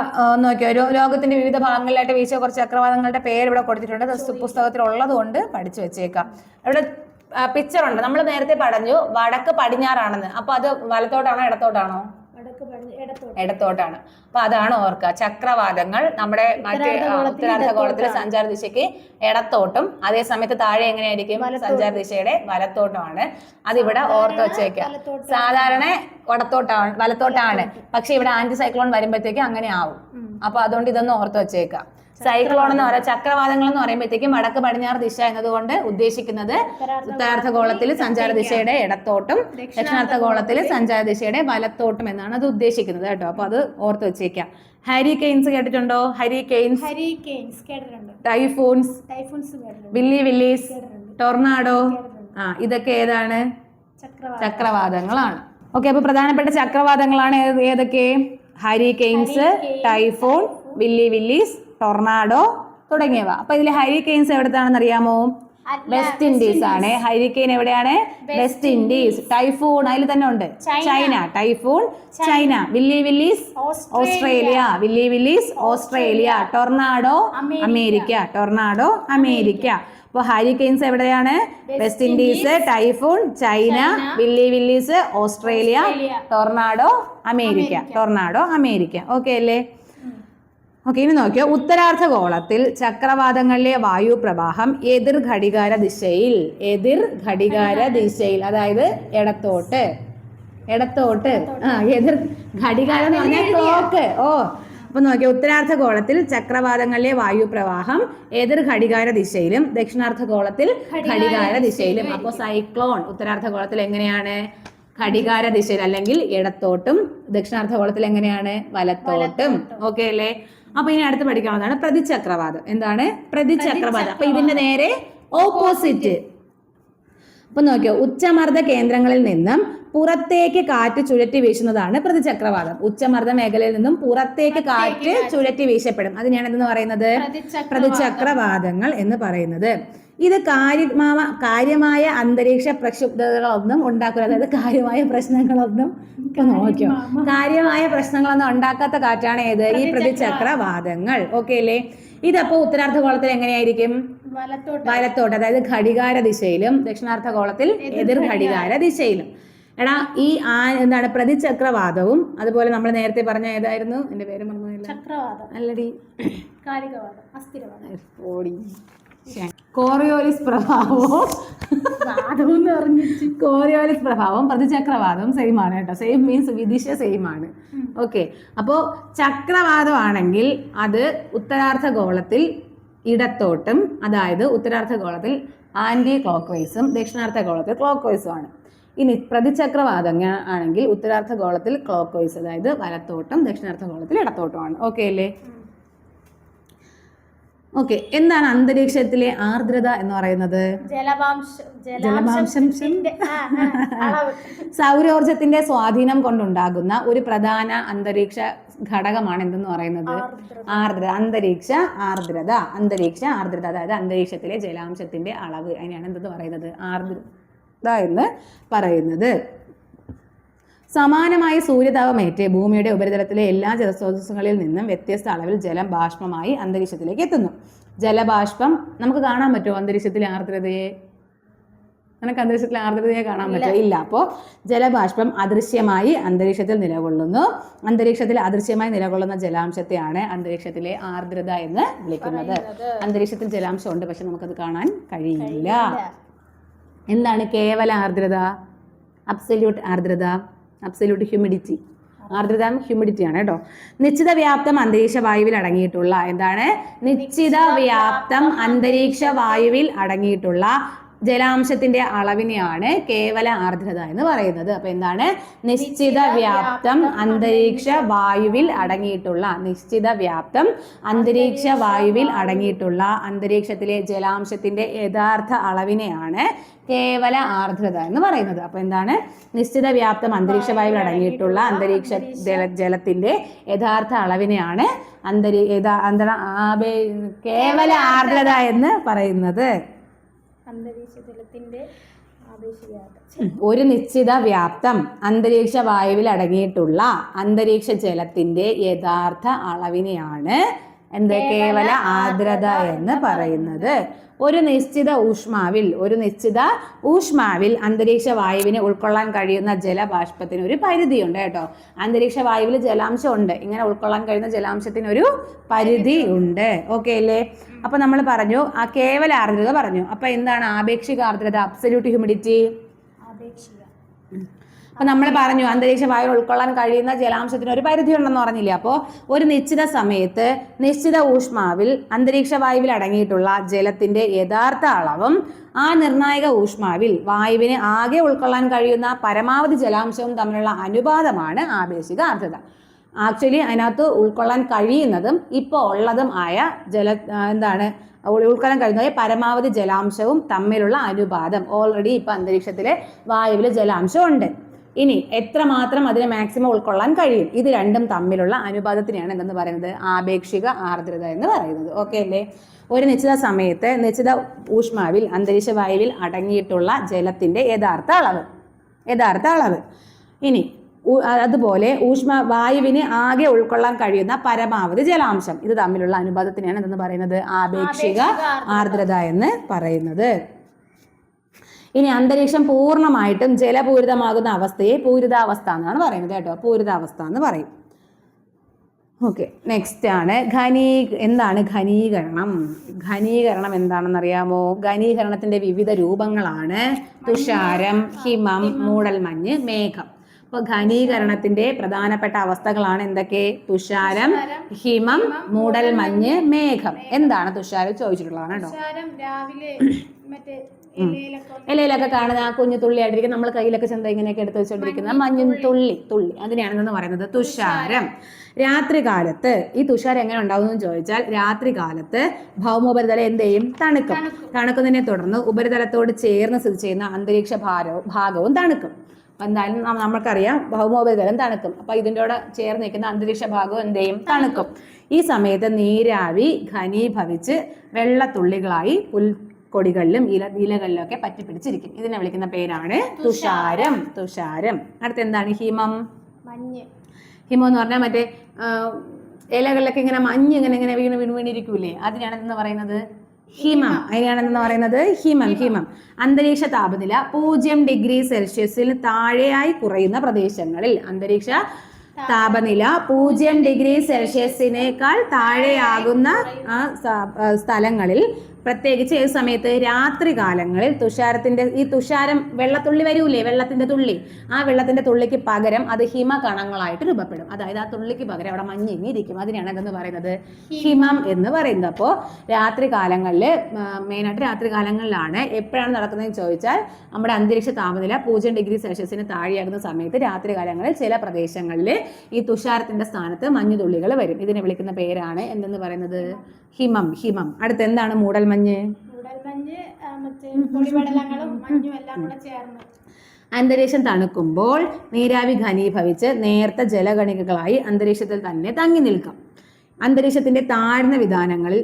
Speaker 1: നോക്കിയോ, ലോകത്തിന്റെ വിവിധ ഭാഗങ്ങളിലായിട്ട് വീശിയ കുറച്ച് ചക്രവാതങ്ങളുടെ പേര് ഇവിടെ കൊടുത്തിട്ടുണ്ട്. പുസ്തകത്തിൽ ഉള്ളത് കൊണ്ട് പഠിച്ചു വെച്ചേക്കാം. ഇവിടെ പിക്ചർ ഉണ്ട്. നമ്മൾ നേരത്തെ പറഞ്ഞു വടക്ക് പടിഞ്ഞാറാണെന്ന്. അപ്പൊ അത് വലത്തോട്ടാണോ ഇടത്തോട്ടാണോ? ഇടത്തോട്ടാണ്. അപ്പൊ അതാണ് ഓർക്കുക. ചക്രവാതങ്ങൾ നമ്മുടെ മറ്റേ ഉത്തരാർദ്ധഗോളത്തിലെ സഞ്ചാര ദിശയ്ക്ക് ഇടത്തോട്ടും അതേസമയത്ത് താഴെ എങ്ങനെയായിരിക്കും? സഞ്ചാര ദിശയുടെ വലത്തോട്ടുമാണ്. അതിവിടെ ഓർത്ത് വെച്ചേക്കാം. സാധാരണ വലത്തോട്ടാണ്, പക്ഷെ ഇവിടെ ആന്റി സൈക്ലോൺ വരുമ്പോഴത്തേക്ക് അങ്ങനെ ആവും. അപ്പൊ അതുകൊണ്ട് ഇതൊന്ന് ഓർത്ത് വെച്ചേക്കാം. സൈക്ലോൺ എന്ന് പറയുക ചക്രവാതങ്ങൾ എന്ന് പറയുമ്പോഴത്തേക്കും വടക്ക് പടിഞ്ഞാറ് ദിശ എന്നതുകൊണ്ട് ഉദ്ദേശിക്കുന്നത് ഉത്തരാർദ്ധഗോളത്തിൽ സഞ്ചാര ദിശയുടെ ഇടത്തോട്ടും ദക്ഷിണാർദ്ധഗോളത്തിൽ സഞ്ചാര ദിശയുടെ വലത്തോട്ടും എന്നാണ് അത് ഉദ്ദേശിക്കുന്നത് കേട്ടോ. അപ്പൊ അത് ഓർത്ത് വെച്ചേക്കാം. ഹരിക്കെയിൻസ് കേട്ടിട്ടുണ്ടോ? Hurricanes, typhoons, willy willies, tornado, ഇതൊക്കെ ഏതാണ്? ചക്രവാതങ്ങളാണ്. ഓക്കെ, അപ്പൊ പ്രധാനപ്പെട്ട ചക്രവാതങ്ങളാണ് ഏതൊക്കെ? Hurricanes, typhoon, willy willies, tornado തുടങ്ങിയവ. അപ്പൊ ഇതിൽ ഹരിക്കെയിൻസ് എവിടത്താണെന്ന് അറിയാമോ? വെസ്റ്റ് ഇൻഡീസ് ആണ്. ഹരിക്കെയിൻ എവിടെയാണ്? West Indies. ടൈഫൂൺ അതിൽ തന്നെ ഉണ്ട്, China. Typhoon China. Willy willies Australia. Willy willies Australia. Tornado America. Tornado America. അപ്പൊ ഹരിക്കെയിൻസ് എവിടെയാണ്? West Indies, typhoon China, willy willies Australia, tornado America. Tornado America. Okay അല്ലേ? ഓക്കെ, ഇനി നോക്കിയോ. ഉത്തരാർദ്ധഗോളത്തിൽ ചക്രവാതങ്ങളിലെ വായു പ്രവാഹം എതിർ ഘടികാര ദിശയിൽ, അതായത് ഇടത്തോട്ട്. എതിർ ഘടികാരം എന്ന് പറഞ്ഞാൽ ക്ലോക്ക്. അപ്പൊ നോക്കിയോ, ഉത്തരാർദ്ധഗോളത്തിൽ ചക്രവാതങ്ങളിലെ വായു പ്രവാഹം എതിർ ഘടികാര ദിശയിലും ദക്ഷിണാർദ്ധഗോളത്തിൽ ഘടികാര ദിശയിലും. അപ്പൊ സൈക്ലോൺ ഉത്തരാർദ്ധഗോളത്തിൽ എങ്ങനെയാണ്? ഘടികാര ദിശയിൽ അല്ലെങ്കിൽ ഇടത്തോട്ടും, ദക്ഷിണാർദ്ധഗോളത്തിൽ എങ്ങനെയാണ്? വലത്തോട്ടും. ഓക്കെ അല്ലേ? അപ്പൊ ഇനി അടുത്ത് പഠിക്കാവുന്നതാണ് പ്രതിചക്രവാതം. എന്താണ് പ്രതിചക്രവാതം? അപ്പൊ ഇതിന്റെ നേരെ ഓപ്പോസിറ്റ്. അപ്പൊ നോക്കിയോ, ഉച്ചമർദ്ദ കേന്ദ്രങ്ങളിൽ നിന്നും പുറത്തേക്ക് കാറ്റ് ചുഴറ്റി വീശുന്നതാണ് പ്രതിചക്രവാതം. ഉച്ചമർദ്ദ മേഖലയിൽ നിന്നും പുറത്തേക്ക് കാറ്റ് ചുഴറ്റി വീശപ്പെടും. അതിനാണ് എന്തെന്ന് പറയുന്നത്? പ്രതിചക്രവാതങ്ങൾ എന്ന് പറയുന്നത്. ഇത് കാര്യമായ അന്തരീക്ഷ പ്രക്ഷുബ്ധതകളൊന്നും ഉണ്ടാക്കില്ല. അതായത് കാര്യമായ പ്രശ്നങ്ങളൊന്നും നോക്കിയോ, കാര്യമായ പ്രശ്നങ്ങളൊന്നും ഉണ്ടാക്കാത്ത കാറ്റാണ് ഏത്? ഈ പ്രതിചക്രവാതങ്ങൾ. ഓക്കെ അല്ലേ? ഇതപ്പോ ഉത്തരാർദ്ധഗോളത്തിൽ എങ്ങനെയായിരിക്കും? വലത്തോട്ട്, അതായത് ഘടികാര ദിശയിലും ദക്ഷിണാർദ്ധഗോളത്തിൽ എതിർ ഘടികാര ദിശയിലും. എടാ ഈ എന്താണ് പ്രതിചക്രവാദവും അതുപോലെ നമ്മൾ നേരത്തെ പറഞ്ഞ ഏതായിരുന്നു? എന്റെ പേര് മറന്നുപോയില്ല. അല്ലടി, കോറിയോലിസ് പ്രഭാവവും കോറിയോലിസ് പ്രഭാവവും പ്രതിചക്രവാദവും സെയിം ആണ് കേട്ടോ. സെയിം മീൻസ് വിദിശ സെയിം ആണ്. ഓക്കെ, അപ്പോൾ ചക്രവാദമാണെങ്കിൽ അത് ഉത്തരാർദ്ധഗോളത്തിൽ ഇടത്തോട്ടും, അതായത് ഉത്തരാർദ്ധഗോളത്തിൽ ആന്റി ക്ലോക്ക് വൈസും ദക്ഷിണാർദ്ധഗോളത്തിൽ ക്ലോക്ക് വൈസും ആണ്. ഇനി പ്രതിചക്രവാദം ആണെങ്കിൽ ഉത്തരാർദ്ധഗോളത്തിൽ ക്ലോക്ക് വൈസ്, അതായത് വലത്തോട്ടും ദക്ഷിണാർദ്ധഗോളത്തിൽ ഇടത്തോട്ടുമാണ്. ഓക്കെ അല്ലേ? ഓക്കെ, എന്താണ് അന്തരീക്ഷത്തിലെ ആർദ്രത എന്ന് പറയുന്നത്? ജലപാംശം. സൗരോർജത്തിന്റെ സ്വാധീനം കൊണ്ടുണ്ടാകുന്ന ഒരു പ്രധാന അന്തരീക്ഷ ഘടകമാണ് എന്തെന്ന് പറയുന്നത്? ആർദ്രത. അന്തരീക്ഷ ആർദ്രത. അതായത് അന്തരീക്ഷത്തിലെ ജലാംശത്തിന്റെ അളവ്. അതിനാണ് എന്തെന്ന് പറയുന്നത്? ആർദ്രത എന്ന് പറയുന്നത്. സമാനമായി സൂര്യതാപമേറ്റ് ഭൂമിയുടെ ഉപരിതലത്തിലെ എല്ലാ ജലസ്രോതസ്സുകളിൽ നിന്നും വ്യത്യസ്ത അളവിൽ ജലം ബാഷ്പമായി അന്തരീക്ഷത്തിലേക്ക് എത്തുന്നു. ജലബാഷ്പം നമുക്ക് കാണാൻ പറ്റുമോ? അന്തരീക്ഷത്തിലെ ആർദ്രതയെ കാണാൻ പറ്റുമോ? ഇല്ല. അപ്പോൾ ജലബാഷ്പം അദൃശ്യമായി അന്തരീക്ഷത്തിൽ നിലകൊള്ളുന്നു. അന്തരീക്ഷത്തിൽ അദൃശ്യമായി നിലകൊള്ളുന്ന ജലാംശത്തെയാണ് അന്തരീക്ഷത്തിലെ ആർദ്രത എന്ന് വിളിക്കുന്നത്. അന്തരീക്ഷത്തിൽ ജലാംശം ഉണ്ട്, പക്ഷെ നമുക്കത് കാണാൻ കഴിയില്ല. എന്താണ് കേവല ആർദ്രത? അബ്സല്യൂട്ട് ആർദ്രത, അബ്സല്യൂട്ട് ഹ്യൂമിഡിറ്റി. ആർദ്രത ഹ്യൂമിഡിറ്റി ആണ് കേട്ടോ. നിശ്ചിത വ്യാപ്തം അന്തരീക്ഷ വായുവിൽ അടങ്ങിയിട്ടുള്ള, എന്താണ്? നിശ്ചിത വ്യാപ്തം അന്തരീക്ഷ വായുവിൽ അടങ്ങിയിട്ടുള്ള ജലാംശത്തിന്റെ അളവിനെയാണ് കേവല ആർദ്രത എന്ന് പറയുന്നത്. അപ്പൊ എന്താണ്? നിശ്ചിത വ്യാപ്തം അന്തരീക്ഷ വായുവിൽ അടങ്ങിയിട്ടുള്ള അന്തരീക്ഷത്തിലെ ജലാംശത്തിന്റെ യഥാർത്ഥ അളവിനെയാണ് കേവല ആർദ്രത എന്ന് പറയുന്നത്. അപ്പൊ എന്താണ്? നിശ്ചിത വ്യാപ്തം അന്തരീക്ഷ വായുവിൽ അടങ്ങിയിട്ടുള്ള അന്തരീക്ഷ ജലത്തിന്റെ യഥാർത്ഥ അളവിനെയാണ് കേവല ആർദ്രത എന്ന് പറയുന്നത്. ഒരു നിശ്ചിത വ്യാപ്തം അന്തരീക്ഷ വായുവിൽ അടങ്ങിയിട്ടുള്ള അന്തരീക്ഷ ജലത്തിന്റെ യഥാർത്ഥ അളവിനെയാണ് കേവല ആർദ്രത എന്ന് പറയുന്നത്. ഒരു നിശ്ചിത ഊഷ്മാവിൽ അന്തരീക്ഷ വായുവിനെ ഉൾക്കൊള്ളാൻ കഴിയുന്ന ജലബാഷ്പത്തിന് ഒരു പരിധിയുണ്ട് കേട്ടോ. അന്തരീക്ഷ വായുവിൽ ജലാംശം ഉണ്ട്, ഇങ്ങനെ ഉൾക്കൊള്ളാൻ കഴിയുന്ന ജലാംശത്തിന് ഒരു പരിധി ഉണ്ട്. ഓക്കെ അല്ലേ? അപ്പൊ നമ്മൾ പറഞ്ഞു ആ കേവല ആർദ്രത പറഞ്ഞു. അപ്പൊ എന്താണ് ആപേക്ഷിക ആർദ്രത? Absolute humidity. അപ്പൊ നമ്മൾ പറഞ്ഞു അന്തരീക്ഷ വായു ഉൾക്കൊള്ളാൻ കഴിയുന്ന ജലാംശത്തിന് ഒരു പരിധി ഉണ്ടെന്ന് പറഞ്ഞില്ലേ. അപ്പോൾ ഒരു നിശ്ചിത സമയത്ത് നിശ്ചിത ഊഷ്മാവിൽ അന്തരീക്ഷ വായുവിൽ അടങ്ങിയിട്ടുള്ള ജലത്തിന്റെ യഥാർത്ഥ അളവും ആ നിർണായക ഊഷ്മാവിൽ വായുവിന് ആകെ ഉൾക്കൊള്ളാൻ കഴിയുന്ന പരമാവധി ജലാംശവും തമ്മിലുള്ള അനുപാതമാണ് ആപേക്ഷിക ആർദ്രത. ആക്ച്വലി അതിനകത്ത് ഉൾക്കൊള്ളാൻ കഴിയുന്നതും ഇപ്പോൾ ഉള്ളതും ആയ ഉൾക്കൊള്ളാൻ കഴിയുന്ന പരമാവധി ജലാംശവും തമ്മിലുള്ള അനുപാതം. ഓൾറെഡി ഇപ്പൊ അന്തരീക്ഷത്തിലെ വായുവിൽ ജലാംശം ഉണ്ട്, ഇനി എത്രമാത്രം അതിനെ മാക്സിമം ഉൾക്കൊള്ളാൻ കഴിയും, ഇത് രണ്ടും തമ്മിലുള്ള അനുപാതത്തിനെയാണ് എന്തെന്ന് പറയുന്നത്? ആപേക്ഷിക ആർദ്രത എന്ന് പറയുന്നത്. ഓക്കെ അല്ലേ? ഒരു നിശ്ചിത സമയത്ത് നിശ്ചിത ഊഷ്മാവിൽ അന്തരീക്ഷ വായുവിൽ അടങ്ങിയിട്ടുള്ള ജലത്തിന്റെ യഥാർത്ഥ അളവ്. ഇനി അതുപോലെ വായുവിന് ആകെ ഉൾക്കൊള്ളാൻ കഴിയുന്ന പരമാവധി ജലാംശം, ഇത് തമ്മിലുള്ള അനുപാതത്തിനെയാണ് എന്തെന്ന് പറയുന്നത്? ആപേക്ഷിക ആർദ്രത എന്ന് പറയുന്നത്. ഇനി അന്തരീക്ഷം പൂർണ്ണമായിട്ടും ജലപൂരിതമാകുന്ന അവസ്ഥയെ പൂരിതാവസ്ഥ എന്നാണ് പറയുന്നത് കേട്ടോ. പൂരിതാവസ്ഥ എന്ന് പറയും. ഓക്കെ, നെക്സ്റ്റ് ആണ് എന്താണ് ഘനീകരണം? ഘനീകരണം എന്താണെന്നറിയാമോ? ഘനീകരണത്തിന്റെ വിവിധ രൂപങ്ങളാണ് തുഷാരം, ഹിമം, മൂടൽമഞ്ഞ്, മേഘം. അപ്പൊ ഘനീകരണത്തിന്റെ പ്രധാനപ്പെട്ട അവസ്ഥകളാണ് എന്തൊക്കെ? തുഷാരം, ഹിമം, മൂടൽമഞ്ഞ്, മേഘം. എന്താണ് തുഷാരം ചോദിച്ചിട്ടുള്ളതാണ് കേട്ടോ. ഇലയിലൊക്കെ കാണുന്ന ആ കുഞ്ഞു തുള്ളിയായിട്ടിരിക്കും, നമ്മൾ കയ്യിലൊക്കെ ചെന്ത ഇങ്ങനെയൊക്കെ എടുത്ത് വെച്ചോണ്ടിരിക്കുന്ന മഞ്ഞും തുള്ളി അതിനെയാണെന്ന് പറയുന്നത് തുഷാരം. രാത്രികാലത്ത് ഈ തുഷാരം എങ്ങനെ ഉണ്ടാവും എന്ന് ചോദിച്ചാൽ, രാത്രികാലത്ത് ഭൗമോപരിതലം എന്ത് ചെയ്യും? തണുക്കുന്നതിനെ തുടർന്ന് ഉപരിതലത്തോട് ചേർന്ന് സ്ഥിതി ചെയ്യുന്ന അന്തരീക്ഷ ഭാഗവും തണുക്കും. എന്തായാലും നമുക്കറിയാം ഭൗമോപരിതലം തണുക്കും, അപ്പൊ ഇതിൻ്റെ കൂടെ ചേർന്ന് നിൽക്കുന്ന അന്തരീക്ഷ ഭാഗവും എന്ത് ചെയ്യും? തണുക്കും. ഈ സമയത്ത് നീരാവി ഘനീഭവിച്ച് വെള്ളത്തുള്ളികളായി കൊടികളിലും ഇലകളിലും ഒക്കെ പറ്റിപ്പിടിച്ചിരിക്കും. ഇതിനെ വിളിക്കുന്ന പേരാണ് തുഷാരം. അടുത്ത എന്താണ്? ഹിമം. ഹിമം എന്ന് പറഞ്ഞാൽ മറ്റേ ഇലകളിലൊക്കെ ഇങ്ങനെ മഞ്ഞ് ഇങ്ങനെ വീണിരിക്കൂലേ, അതിനാണ് എന്ന് പറയുന്നത് ഹിമം. അതിനാണെന്ന് പറയുന്നത് ഹിമം. അന്തരീക്ഷ താപനില 0 ഡിഗ്രി സെൽഷ്യസിൽ താഴെയായി കുറയുന്ന പ്രദേശങ്ങളിൽ, അന്തരീക്ഷ താപനില 0 ഡിഗ്രി സെൽഷ്യസിനേക്കാൾ താഴെയാകുന്ന സ്ഥലങ്ങളിൽ, പ്രത്യേകിച്ച് ഏത് സമയത്ത്? രാത്രി കാലങ്ങളിൽ ഈ തുഷാരം വെള്ളത്തുള്ളി വരൂലേ, വെള്ളത്തിന്റെ തുള്ളി, ആ വെള്ളത്തിന്റെ തുള്ളിക്ക് പകരം അത് ഹിമകണങ്ങളായിട്ട് രൂപപ്പെടും. അതായത് ആ തുള്ളിക്ക് പകരം അവിടെ മഞ്ഞിരിക്കും. അതിനാണ് എന്തെന്ന് പറയുന്നത്? ഹിമം എന്ന് പറയുന്നത്. അപ്പോൾ രാത്രി കാലങ്ങളിൽ, മെയിനായിട്ട് രാത്രി കാലങ്ങളിലാണ്. എപ്പോഴാണ് നടക്കുന്നതെന്ന് ചോദിച്ചാൽ, നമ്മുടെ അന്തരീക്ഷ താപനില 0 ഡിഗ്രി സെൽഷ്യസിന് താഴെയാകുന്ന സമയത്ത് രാത്രി കാലങ്ങളിൽ ചില പ്രദേശങ്ങളിൽ ഈ തുഷാരത്തിന്റെ സ്ഥാനത്ത് മഞ്ഞുതുള്ളികൾ വരും. ഇതിനെ വിളിക്കുന്ന പേരാണ് എന്തെന്ന് പറയുന്നത്? ഹിമം. അടുത്ത് എന്താണ്? മൂടൽമഞ്ഞ്. അന്തരീക്ഷം തണുക്കുമ്പോൾ നീരാവി ഘനീഭവിച്ച് നേർത്ത ജലകണികകളായി അന്തരീക്ഷത്തിൽ തന്നെ തങ്ങി നിൽക്കും. അന്തരീക്ഷത്തിന്റെ താഴ്ന്ന വിധാനങ്ങളിൽ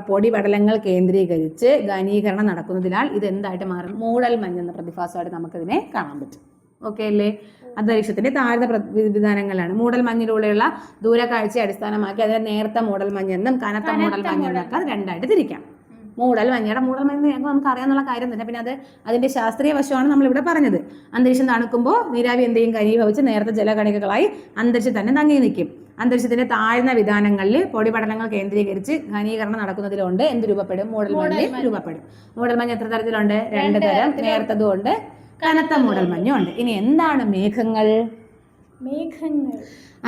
Speaker 1: പൊടിപടലങ്ങൾ കേന്ദ്രീകരിച്ച് ഘനീകരണം നടക്കുന്നതിനാൽ ഇത് എന്തായിട്ട് മാറും? മൂടൽമഞ്ഞ് എന്ന പ്രതിഭാസമായിട്ട് നമുക്കിതിനെ കാണാൻ പറ്റും. ഓക്കെ അല്ലേ? അന്തരീക്ഷത്തിന്റെ താഴ്ന്ന വിധാനങ്ങളാണ്. മൂടൽമഞ്ഞിലൂടെയുള്ള ദൂരക്കാഴ്ചയെ അടിസ്ഥാനമാക്കി അതിനെ നേർത്ത മൂടൽമഞ്ഞെന്നും കനത്ത മൂടൽമഞ്ഞെന്നൊക്കെ അത് രണ്ടായിട്ട് തിരിക്കാം. മൂടൽമഞ്ഞ് നമുക്ക് അറിയാവുന്ന കാര്യം തന്നെ. പിന്നെ അതിന്റെ ശാസ്ത്രീയ വശമാണ് നമ്മളിവിടെ പറഞ്ഞത്. അന്തരീക്ഷം തണുക്കുമ്പോൾ നീരാവി എന്ത് ചെയ്യും? ഘനീഭവിച്ച് നേർത്ത ജലകണികകളായി അന്തരീക്ഷം തന്നെ തങ്ങി നിൽക്കും. അന്തരീക്ഷത്തിന്റെ താഴ്ന്ന വിധാനങ്ങളിൽ പൊടിപടലങ്ങൾ കേന്ദ്രീകരിച്ച് ഘനീകരണം നടക്കുന്നതിലുണ്ട് എന്ത് രൂപപ്പെടും? മൂടൽമഞ്ഞ് രൂപപ്പെടും. മൂടൽമഞ്ഞ് എത്ര തരത്തിലുണ്ട്? 2 തരം. നേർത്തതും ഉണ്ട്, കനത്ത മൂടൽമഞ്ഞും ഉണ്ട്. ഇനി എന്താണ് മേഘങ്ങൾ?
Speaker 2: മേഘങ്ങൾ.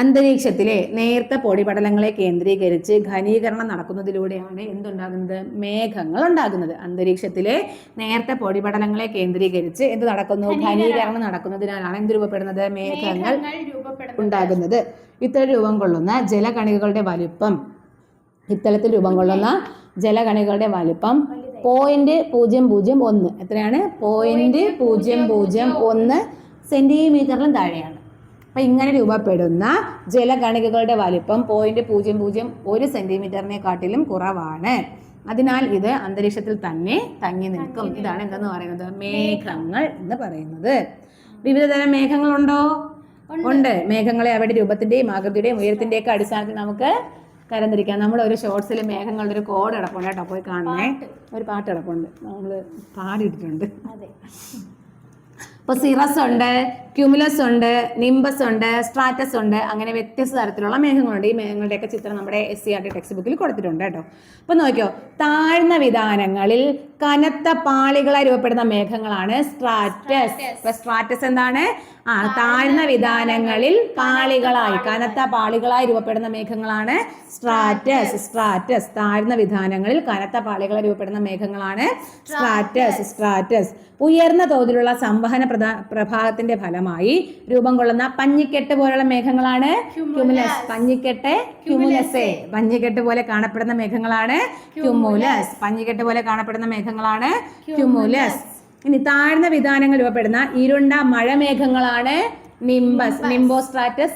Speaker 1: അന്തരീക്ഷത്തിലെ നേർത്ത പൊടിപടലങ്ങളെ കേന്ദ്രീകരിച്ച് ഘനീകരണം നടക്കുന്നതിലൂടെയാണ് എന്തുണ്ടാകുന്നത്? മേഘങ്ങൾ ഉണ്ടാകുന്നത്. അന്തരീക്ഷത്തിലെ നേർത്ത പൊടിപടലങ്ങളെ കേന്ദ്രീകരിച്ച് എന്ത് നടക്കുന്നു? ഘനീകരണം നടക്കുന്നതിനാലാണ് എന്ത് രൂപപ്പെടുന്നത്? മേഘങ്ങൾ ഉണ്ടാകുന്നത്. ഇത്തരം രൂപം കൊള്ളുന്ന ജലകണികകളുടെ വലിപ്പം ഇത്തരത്തിൽ രൂപം കൊള്ളുന്ന ജലകണികളുടെ വലിപ്പം 0.001 എത്രയാണ്? 0.001 സെന്റിമീറ്ററിലും താഴെയാണ്. അപ്പം ഇങ്ങനെ രൂപപ്പെടുന്ന ജലകണികകളുടെ വലിപ്പം 0.001 സെന്റിമീറ്ററിനെക്കാട്ടിലും കുറവാണ്. അതിനാൽ ഇത് അന്തരീക്ഷത്തിൽ തന്നെ തങ്ങി നിൽക്കും. ഇതാണ് എന്തെന്ന് പറയുന്നത്? മേഘങ്ങൾ എന്ന് പറയുന്നത്. വിവിധ തരം മേഘങ്ങളുണ്ടോ? ഉണ്ട്. മേഘങ്ങളെ അവയുടെ രൂപത്തിന്റെയും ആകൃതിയുടെയും ഉയരത്തിന്റെയും ഒക്കെ അടിസ്ഥാനത്തിൽ നമുക്ക് തരംതിരിക്കാം. നമ്മൾ ഒരു ഷോർട്സിൽ മേഘങ്ങളുടെ ഒരു കോഡ് കിടപ്പുണ്ട് കേട്ടോ, പോയി കാണണേ. ഒരു പാട്ട് കിടപ്പുണ്ട്, നമ്മൾ പാടിയിട്ടുണ്ട്. ഇപ്പോൾ സിറസ് ഉണ്ട്, ക്യുമുലസ് ഉണ്ട്, നിംബസ് ഉണ്ട്, സ്ട്രാറ്റസ് ഉണ്ട്. അങ്ങനെ വ്യത്യസ്ത തരത്തിലുള്ള മേഘങ്ങളുണ്ട്. ഈ മേഘങ്ങളുടെയൊക്കെ ചിത്രം നമ്മുടെ SCERT ടെക്സ്റ്റ് ബുക്കിൽ കൊടുത്തിട്ടുണ്ട് കേട്ടോ. അപ്പോൾ നോക്കിയോ, താഴ്ന്ന വിതാനങ്ങളിൽ കനത്ത പാളികളായി രൂപപ്പെടുന്ന മേഘങ്ങളാണ് സ്ട്രാറ്റസ്. ഇപ്പൊ സ്ട്രാറ്റസ് എന്താണ്? താഴ്ന്ന വിതാനങ്ങളിൽ പാളികളായി, കനത്ത പാളികളായി രൂപപ്പെടുന്ന മേഘങ്ങളാണ് സ്ട്രാറ്റസ്. സ്ട്രാറ്റസ് താഴ്ന്ന വിതാനങ്ങളിൽ കനത്ത പാളികളായി രൂപപ്പെടുന്ന മേഘങ്ങളാണ് സ്ട്രാറ്റസ്. ഉയർന്ന തോതിലുള്ള സംവഹന പ്രഭാവത്തിന്റെ ഫലമായി രൂപം കൊള്ളുന്ന പഞ്ഞിക്കെട്ട് പോലുള്ള മേഘങ്ങളാണ് ക്യുമുലസ്. പഞ്ഞിക്കെട്ട് പോലെ കാണപ്പെടുന്ന മേഘങ്ങളാണ് ക്യുമുലസ്. പഞ്ഞിക്കെട്ട് പോലെ കാണപ്പെടുന്ന മേഘങ്ങളാണ് ക്യുമുലസ്. ഇനി താഴ്ന്ന വിതാനങ്ങൾ രൂപപ്പെടുന്ന ഇരുണ്ട മഴമേഘങ്ങളാണ് നിംബസ്, നിംബോസ്ട്രാറ്റസ്,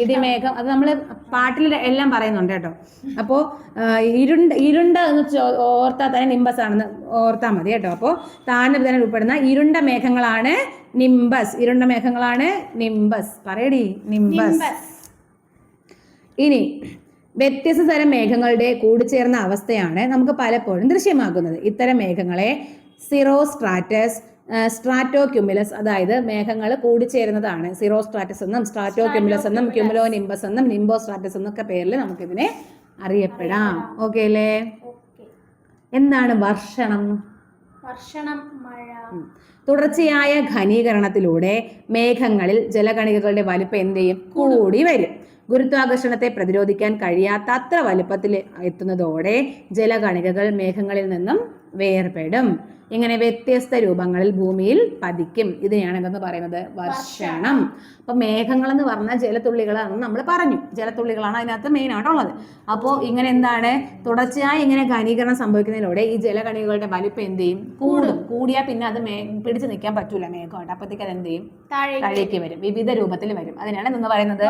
Speaker 1: ഇടിമേഘം. അത് നമ്മൾ പാട്ടിൽ എല്ലാം പറയുന്നുണ്ട് കേട്ടോ. അപ്പോൾ ഇരുണ്ട എന്ന് ഓർത്താൽ തന്നെ നിംബസ് ആണെന്ന് ഓർത്താൽ മതി കേട്ടോ. അപ്പോൾ താഴ്ന്ന വിതാനം രൂപപ്പെടുന്ന ഇരുണ്ട മേഘങ്ങളാണ് നിംബസ്. ഇരുണ്ട മേഘങ്ങളാണ് നിംബസ്. പറയടി, നിംബസ്. ഇനി വ്യത്യസ്ത തരം മേഘങ്ങളുടെ കൂടിച്ചേർന്ന അവസ്ഥയാണ് നമുക്ക് പലപ്പോഴും ദൃശ്യമാകുന്നത്. ഇത്തരം മേഘങ്ങളെ സിറോസ്ട്രാറ്റസ്, സ്ട്രാറ്റോക്യുമുലസ്, അതായത് മേഘങ്ങൾ കൂടിച്ചേരുന്നതാണ്. സിറോസ്ട്രാറ്റസ് എന്നും സ്ട്രാറ്റോക്യുമുലസ് എന്നും ക്യുമുലോ നിംബസ് എന്നും നിംബോസ്ട്രാറ്റസ് എന്നൊക്കെ പേരിൽ നമുക്കിതിനെ അറിയപ്പെടാം. ഓക്കെ അല്ലേ? എന്താണ് വർഷണം?
Speaker 2: മഴ.
Speaker 1: തുടർച്ചയായ ഘനീകരണത്തിലൂടെ മേഘങ്ങളിൽ ജലകണികകളുടെ വലിപ്പം എന്ത് ചെയ്യും? കൂടി വരും. ഗുരുത്വാകർഷണത്തെ പ്രതിരോധിക്കാൻ കഴിയാത്ത അത്ര വലുപ്പത്തിൽ എത്തുന്നതോടെ ജലകണികകൾ മേഘങ്ങളിൽ നിന്നും വേർപെടും. ഇങ്ങനെ വ്യത്യസ്ത രൂപങ്ങളിൽ ഭൂമിയിൽ പതിക്കും. ഇതിനെയാണ് എന്തെന്ന് പറയുന്നത്? വർഷണം. അപ്പൊ മേഘങ്ങൾ എന്ന് പറഞ്ഞാൽ ജലത്തുള്ളികളാണെന്ന് നമ്മൾ പറഞ്ഞു. ജലത്തുള്ളികളാണ് അതിനകത്ത് മെയിൻ ആയിട്ടുള്ളത്. അപ്പോൾ ഇങ്ങനെ എന്താണ്, തുടർച്ചയായി ഇങ്ങനെ ഘനീകരണം സംഭവിക്കുന്നതിലൂടെ ഈ ജലകണികകളുടെ വലിപ്പം എന്ത് ചെയ്യും? കൂടും. കൂടിയാൽ പിന്നെ അത് പിടിച്ചു നിൽക്കാൻ പറ്റൂല മേഘമായിട്ട്. അപ്പോഴത്തേക്ക് അത് എന്ത് ചെയ്യും? താഴേക്ക് വരും, വിവിധ രൂപത്തിൽ വരും. അതിനാണ് എന്ന് പറയുന്നത്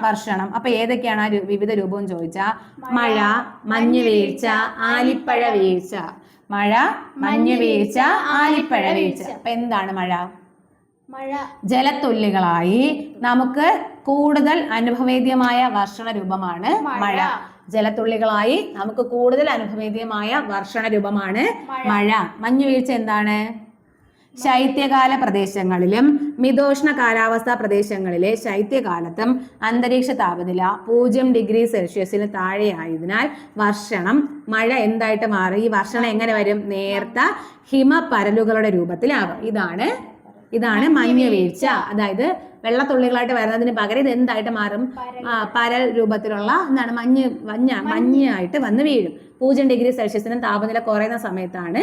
Speaker 1: വർഷണം. അപ്പൊ ഏതൊക്കെയാണ് ആ വിവിധ രൂപം ചോദിച്ചാൽ മഴ, മഞ്ഞ് വീഴ്ച, ആലിപ്പഴ വീഴ്ച. മഴ, മഞ്ഞ് വീഴ്ച, ആലിപ്പഴ വീഴ്ച. അപ്പൊ എന്താണ് മഴ? ജലത്തുള്ളികളായി നമുക്ക് കൂടുതൽ അനുഭവേദ്യമായ വർഷണ രൂപമാണ് മഴ. ജലത്തുള്ളികളായി നമുക്ക് കൂടുതൽ അനുഭവേദ്യമായ വർഷണ രൂപമാണ് മഴ. മഞ്ഞ് വീഴ്ച എന്താണ്? ശൈത്യകാല പ്രദേശങ്ങളിലും മിതോഷ്ണ കാലാവസ്ഥാ പ്രദേശങ്ങളിലെ ശൈത്യകാലത്തും അന്തരീക്ഷ താപനില 0 ഡിഗ്രി സെൽഷ്യസിന് താഴെയായതിനാൽ വർഷണം മഴ എന്തായിട്ട് മാറി? ഈ വർഷണം എങ്ങനെ വരും? നേർത്ത ഹിമപരലുകളുടെ രൂപത്തിലാകും. ഇതാണ് മഞ്ഞ് വീഴ്ച. അതായത് വെള്ളത്തുള്ളികളായിട്ട് വരുന്നതിന് പകരം ഇത് എന്തായിട്ട് മാറും? പരൽ രൂപത്തിലുള്ള എന്താണ്? മഞ്ഞായിട്ട് വന്ന് വീഴും. 0 ഡിഗ്രി സെൽഷ്യസിന് താപനില കുറയുന്ന സമയത്താണ്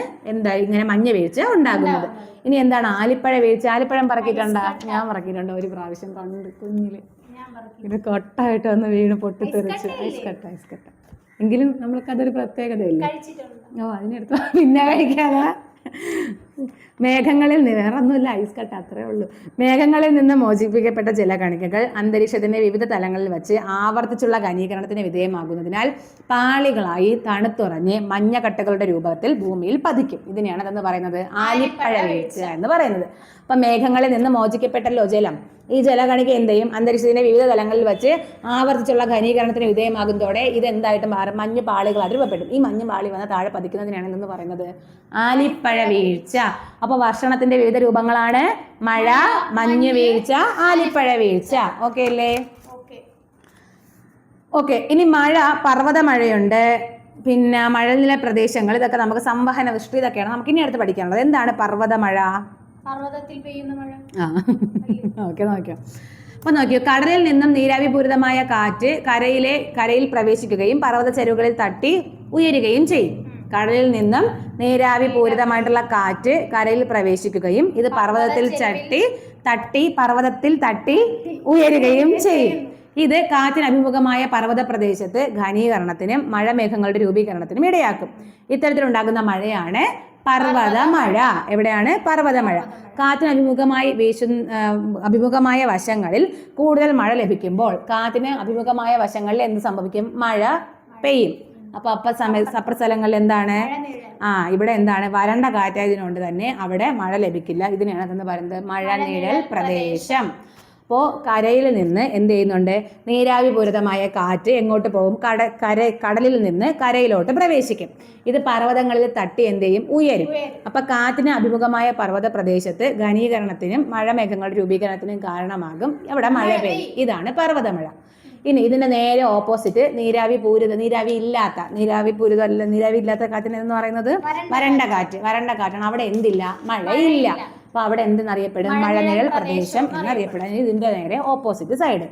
Speaker 1: ഇങ്ങനെ മഞ്ഞ് വീഴ്ച ഉണ്ടാകുന്നത്. ഇനി എന്താണ് ആലിപ്പഴ വീഴ്ച? ആലിപ്പഴം പറക്കിയിട്ടുണ്ടോ? ഞാൻ പറക്കിയിട്ടുണ്ട് ഒരു പ്രാവശ്യം, കണ്ട് കുഞ്ഞില്. ഇത് കൊട്ടായിട്ട് വന്ന് വീണ് പൊട്ടിത്തെറിച്ച്. ഐസ് കട്ട. എങ്കിലും നമ്മൾക്ക് അതൊരു പ്രത്യേകതയില്ലേ? അതിനെടുത്ത് പിന്നെ കഴിക്കാതെ. മേഘങ്ങളിൽ നിന്ന് വേറൊന്നുമില്ല, ഐസ് കട്ട, അത്രേ ഉള്ളൂ. മേഘങ്ങളിൽ നിന്ന് മോചിപ്പിക്കപ്പെട്ട ജലകണികകൾ അന്തരീക്ഷത്തിന്റെ വിവിധ തലങ്ങളിൽ വെച്ച് ആവർത്തിച്ചുള്ള ഘനീകരണത്തിന് വിധേയമാകുന്നതിനാൽ പാളികളായി തണുത്തുറഞ്ഞ് മഞ്ഞക്കട്ടകളുടെ രൂപത്തിൽ ഭൂമിയിൽ പതിക്കും. ഇതിനെയാണ് അതെന്ന് പറയുന്നത് ആലിപ്പഴ വീഴ്ച എന്ന് പറയുന്നത്. അപ്പൊ മേഘങ്ങളിൽ നിന്ന് മോചിക്കപ്പെട്ടല്ലോ ജലം. ഈ ജലകണിക എന്ത് ചെയ്യും? അന്തരീക്ഷത്തിന്റെ വിവിധ തലങ്ങളിൽ വെച്ച് ആവർത്തിച്ചുള്ള ഘനീകരണത്തിന് വിധേയമാകുന്നതോടെ ഇത് എന്തായിട്ട് മാറും? മഞ്ഞ് പാളികളായിട്ട് രൂപപ്പെടും. ഈ മഞ്ഞ് പാളി വന്ന് താഴെ പതിക്കുന്നതിനാണ് എന്ന് പറയുന്നത് ആലിപ്പഴ വീഴ്ച. അപ്പൊ വർഷണത്തിന്റെ വിവിധ രൂപങ്ങളാണ് മഴ, മഞ്ഞ് വീഴ്ച, ആലിപ്പഴ വീഴ്ച. ഓക്കെ അല്ലേ? ഓക്കെ. ഇനി മഴ, പർവ്വത മഴയുണ്ട്, പിന്നെ മഴനില പ്രദേശങ്ങൾ, ഇതൊക്കെ നമുക്ക് സംവഹന വൃഷ്ടി, ഇതൊക്കെയാണ് നമുക്ക് ഇനി അടുത്ത് പഠിക്കാനുള്ളത്. എന്താണ് പർവ്വത മഴ?
Speaker 2: പർവ്വതത്തിൽ പെയ്യുന്ന മഴ.
Speaker 1: ഓക്കെ, നോക്കാം. അപ്പൊ നോക്കിയോ, കടലിൽ നിന്നും നീരാവിപൂരിതമായ കാറ്റ് കരയിൽ പ്രവേശിക്കുകയും പർവ്വത ചരിവുകളിൽ തട്ടി ഉയരുകയും ചെയ്യും. കടലിൽ നിന്നും നീരാവിപൂരിതമായിട്ടുള്ള കാറ്റ് കരയിൽ പ്രവേശിക്കുകയും ഇത് പർവ്വതത്തിൽ തട്ടി ഉയരുകയും ചെയ്യും. ഇത് കാറ്റിന് അഭിമുഖമായ പർവ്വത പ്രദേശത്ത് ഘനീകരണത്തിനും മഴമേഘങ്ങളുടെ രൂപീകരണത്തിനും ഇടയാക്കും. ഇത്തരത്തിലുണ്ടാകുന്ന മഴയാണ് പർവ്വതമഴ. എവിടെയാണ് പർവ്വതമഴ? കാറ്റിന് അഭിമുഖമായ വശങ്ങളിൽ കൂടുതൽ മഴ ലഭിക്കുമ്പോൾ കാറ്റിന് അഭിമുഖമായ വശങ്ങളിൽ എന്ത് സംഭവിക്കും? മഴ പെയ്യും. അപ്പൊ സ്ഥലങ്ങളിൽ എന്താണ്? ഇവിടെ എന്താണ്? വരണ്ട കാറ്റായതിനുകൊണ്ട് തന്നെ അവിടെ മഴ ലഭിക്കില്ല. ഇതിനെയാണ് അതെന്ന് പറയുന്നത് മഴനിഴൽ പ്രദേശം. അപ്പോൾ കരയിൽ നിന്ന് എന്ത് ചെയ്യുന്നുണ്ട്? നീരാവിപൂരിതമായ കാറ്റ് എങ്ങോട്ട് പോകും? കടലിൽ നിന്ന് കരയിലോട്ട് പ്രവേശിക്കും. ഇത് പർവ്വതങ്ങളിൽ തട്ടി എന്ത് ചെയ്യും? ഉയരും. അപ്പൊ കാറ്റിന് അഭിമുഖമായ പർവ്വത പ്രദേശത്ത് ഘനീകരണത്തിനും മഴമേഘങ്ങളുടെ രൂപീകരണത്തിനും കാരണമാകും. അവിടെ മഴ പെയ്യും. ഇതാണ് പർവ്വതമഴ. ഇനി ഇതിന്റെ നേരെ ഓപ്പോസിറ്റ് നീരാവി ഇല്ലാത്ത കാറ്റിന് എന്ന് പറയുന്നത് വരണ്ട കാറ്റാണ്. അവിടെ എന്തില്ല? മഴയില്ല. അപ്പൊ അവിടെ എന്തെന്നറിയപ്പെടും? മഴനിഴൽ പ്രദേശം എന്നറിയപ്പെടും. ഇതിന്റെ നേരെ ഓപ്പോസിറ്റ് സൈഡ്.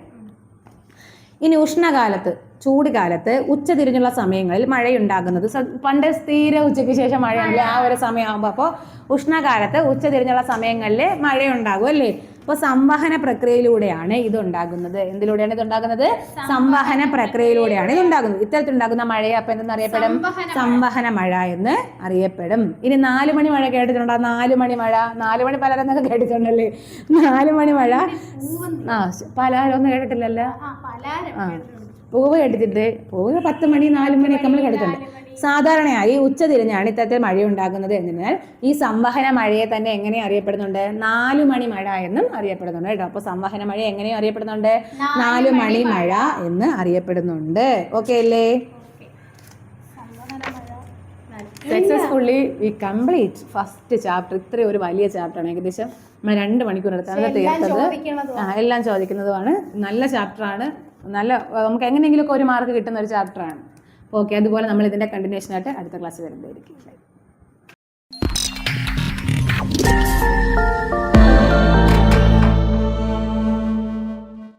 Speaker 1: ഇനി ഉഷ്ണകാലത്ത്, ചൂട് കാലത്ത് ഉച്ചതിരിഞ്ഞുള്ള സമയങ്ങളിൽ മഴയുണ്ടാകുന്നത് പണ്ട് സ്ഥിര ഉച്ചയ്ക്ക് ശേഷം മഴയാണല്ലേ ആ ഒരു സമയമാകുമ്പോൾ. അപ്പോൾ ഉഷ്ണകാലത്ത് ഉച്ചതിരിഞ്ഞുള്ള സമയങ്ങളിൽ മഴയുണ്ടാകും അല്ലേ? അപ്പോൾ സംവഹന പ്രക്രിയയിലൂടെയാണ് ഇതുണ്ടാകുന്നത്. എന്തിലൂടെയാണ് ഇതുണ്ടാകുന്നത്? സംവഹന പ്രക്രിയയിലൂടെയാണ് ഇതുണ്ടാകുന്നത്. ഇത്തരത്തിലുണ്ടാകുന്ന മഴയെ അപ്പം എന്തെന്നറിയപ്പെടും? സംവഹന മഴ എന്ന് അറിയപ്പെടും. ഇനി 4 മണി മഴ കേട്ടിട്ടുണ്ടോ? 4 മണി മഴ, 4 മണി പലരെന്നൊക്കെ കേട്ടിട്ടുണ്ടല്ലേ? 4 മണി മഴ പലരൊന്നും കേട്ടിട്ടില്ലല്ലോ. പൂവ് കേട്ടിട്ടുണ്ട്. പൂവ് 10 മണി 4 മണിയൊക്കെ നമ്മൾ കേട്ടിട്ടുണ്ട്. സാധാരണയായി ഉച്ചതിരിഞ്ഞാണ് ഇത്തരത്തിൽ മഴയുണ്ടാകുന്നത് എന്നതിനാൽ ഈ സംവഹന മഴയെ തന്നെ എങ്ങനെ അറിയപ്പെടുന്നുണ്ട്? 4 മണി മഴ എന്നും അറിയപ്പെടുന്നുണ്ട് കേട്ടോ. അപ്പൊ സംവഹന മഴ എങ്ങനെയും അറിയപ്പെടുന്നുണ്ട്? 4 മണി മഴ എന്ന് അറിയപ്പെടുന്നുണ്ട്. ഓക്കെ അല്ലേ? Successfully we complete first chapter. ഇത്രയും ഒരു വലിയ ചാപ്റ്ററാണ്. ഏകദേശം നമ്മൾ 2 മണിക്കൂർ എടുത്താണ് തീർത്തത്. എല്ലാം ചോദിക്കുന്നതുമാണ്. നല്ല ചാപ്റ്ററാണ്. നമുക്ക് എങ്ങനെയെങ്കിലുമൊക്കെ ഒരു മാർക്ക് കിട്ടുന്ന ഒരു ചാപ്റ്ററാണ്. ഓക്കെ, അതുപോലെ നമ്മൾ ഇതിന്റെ കണ്ടിന്യൂഷൻ ആയിട്ട് അടുത്ത ക്ലാസ് വരുന്നതായിരിക്കും.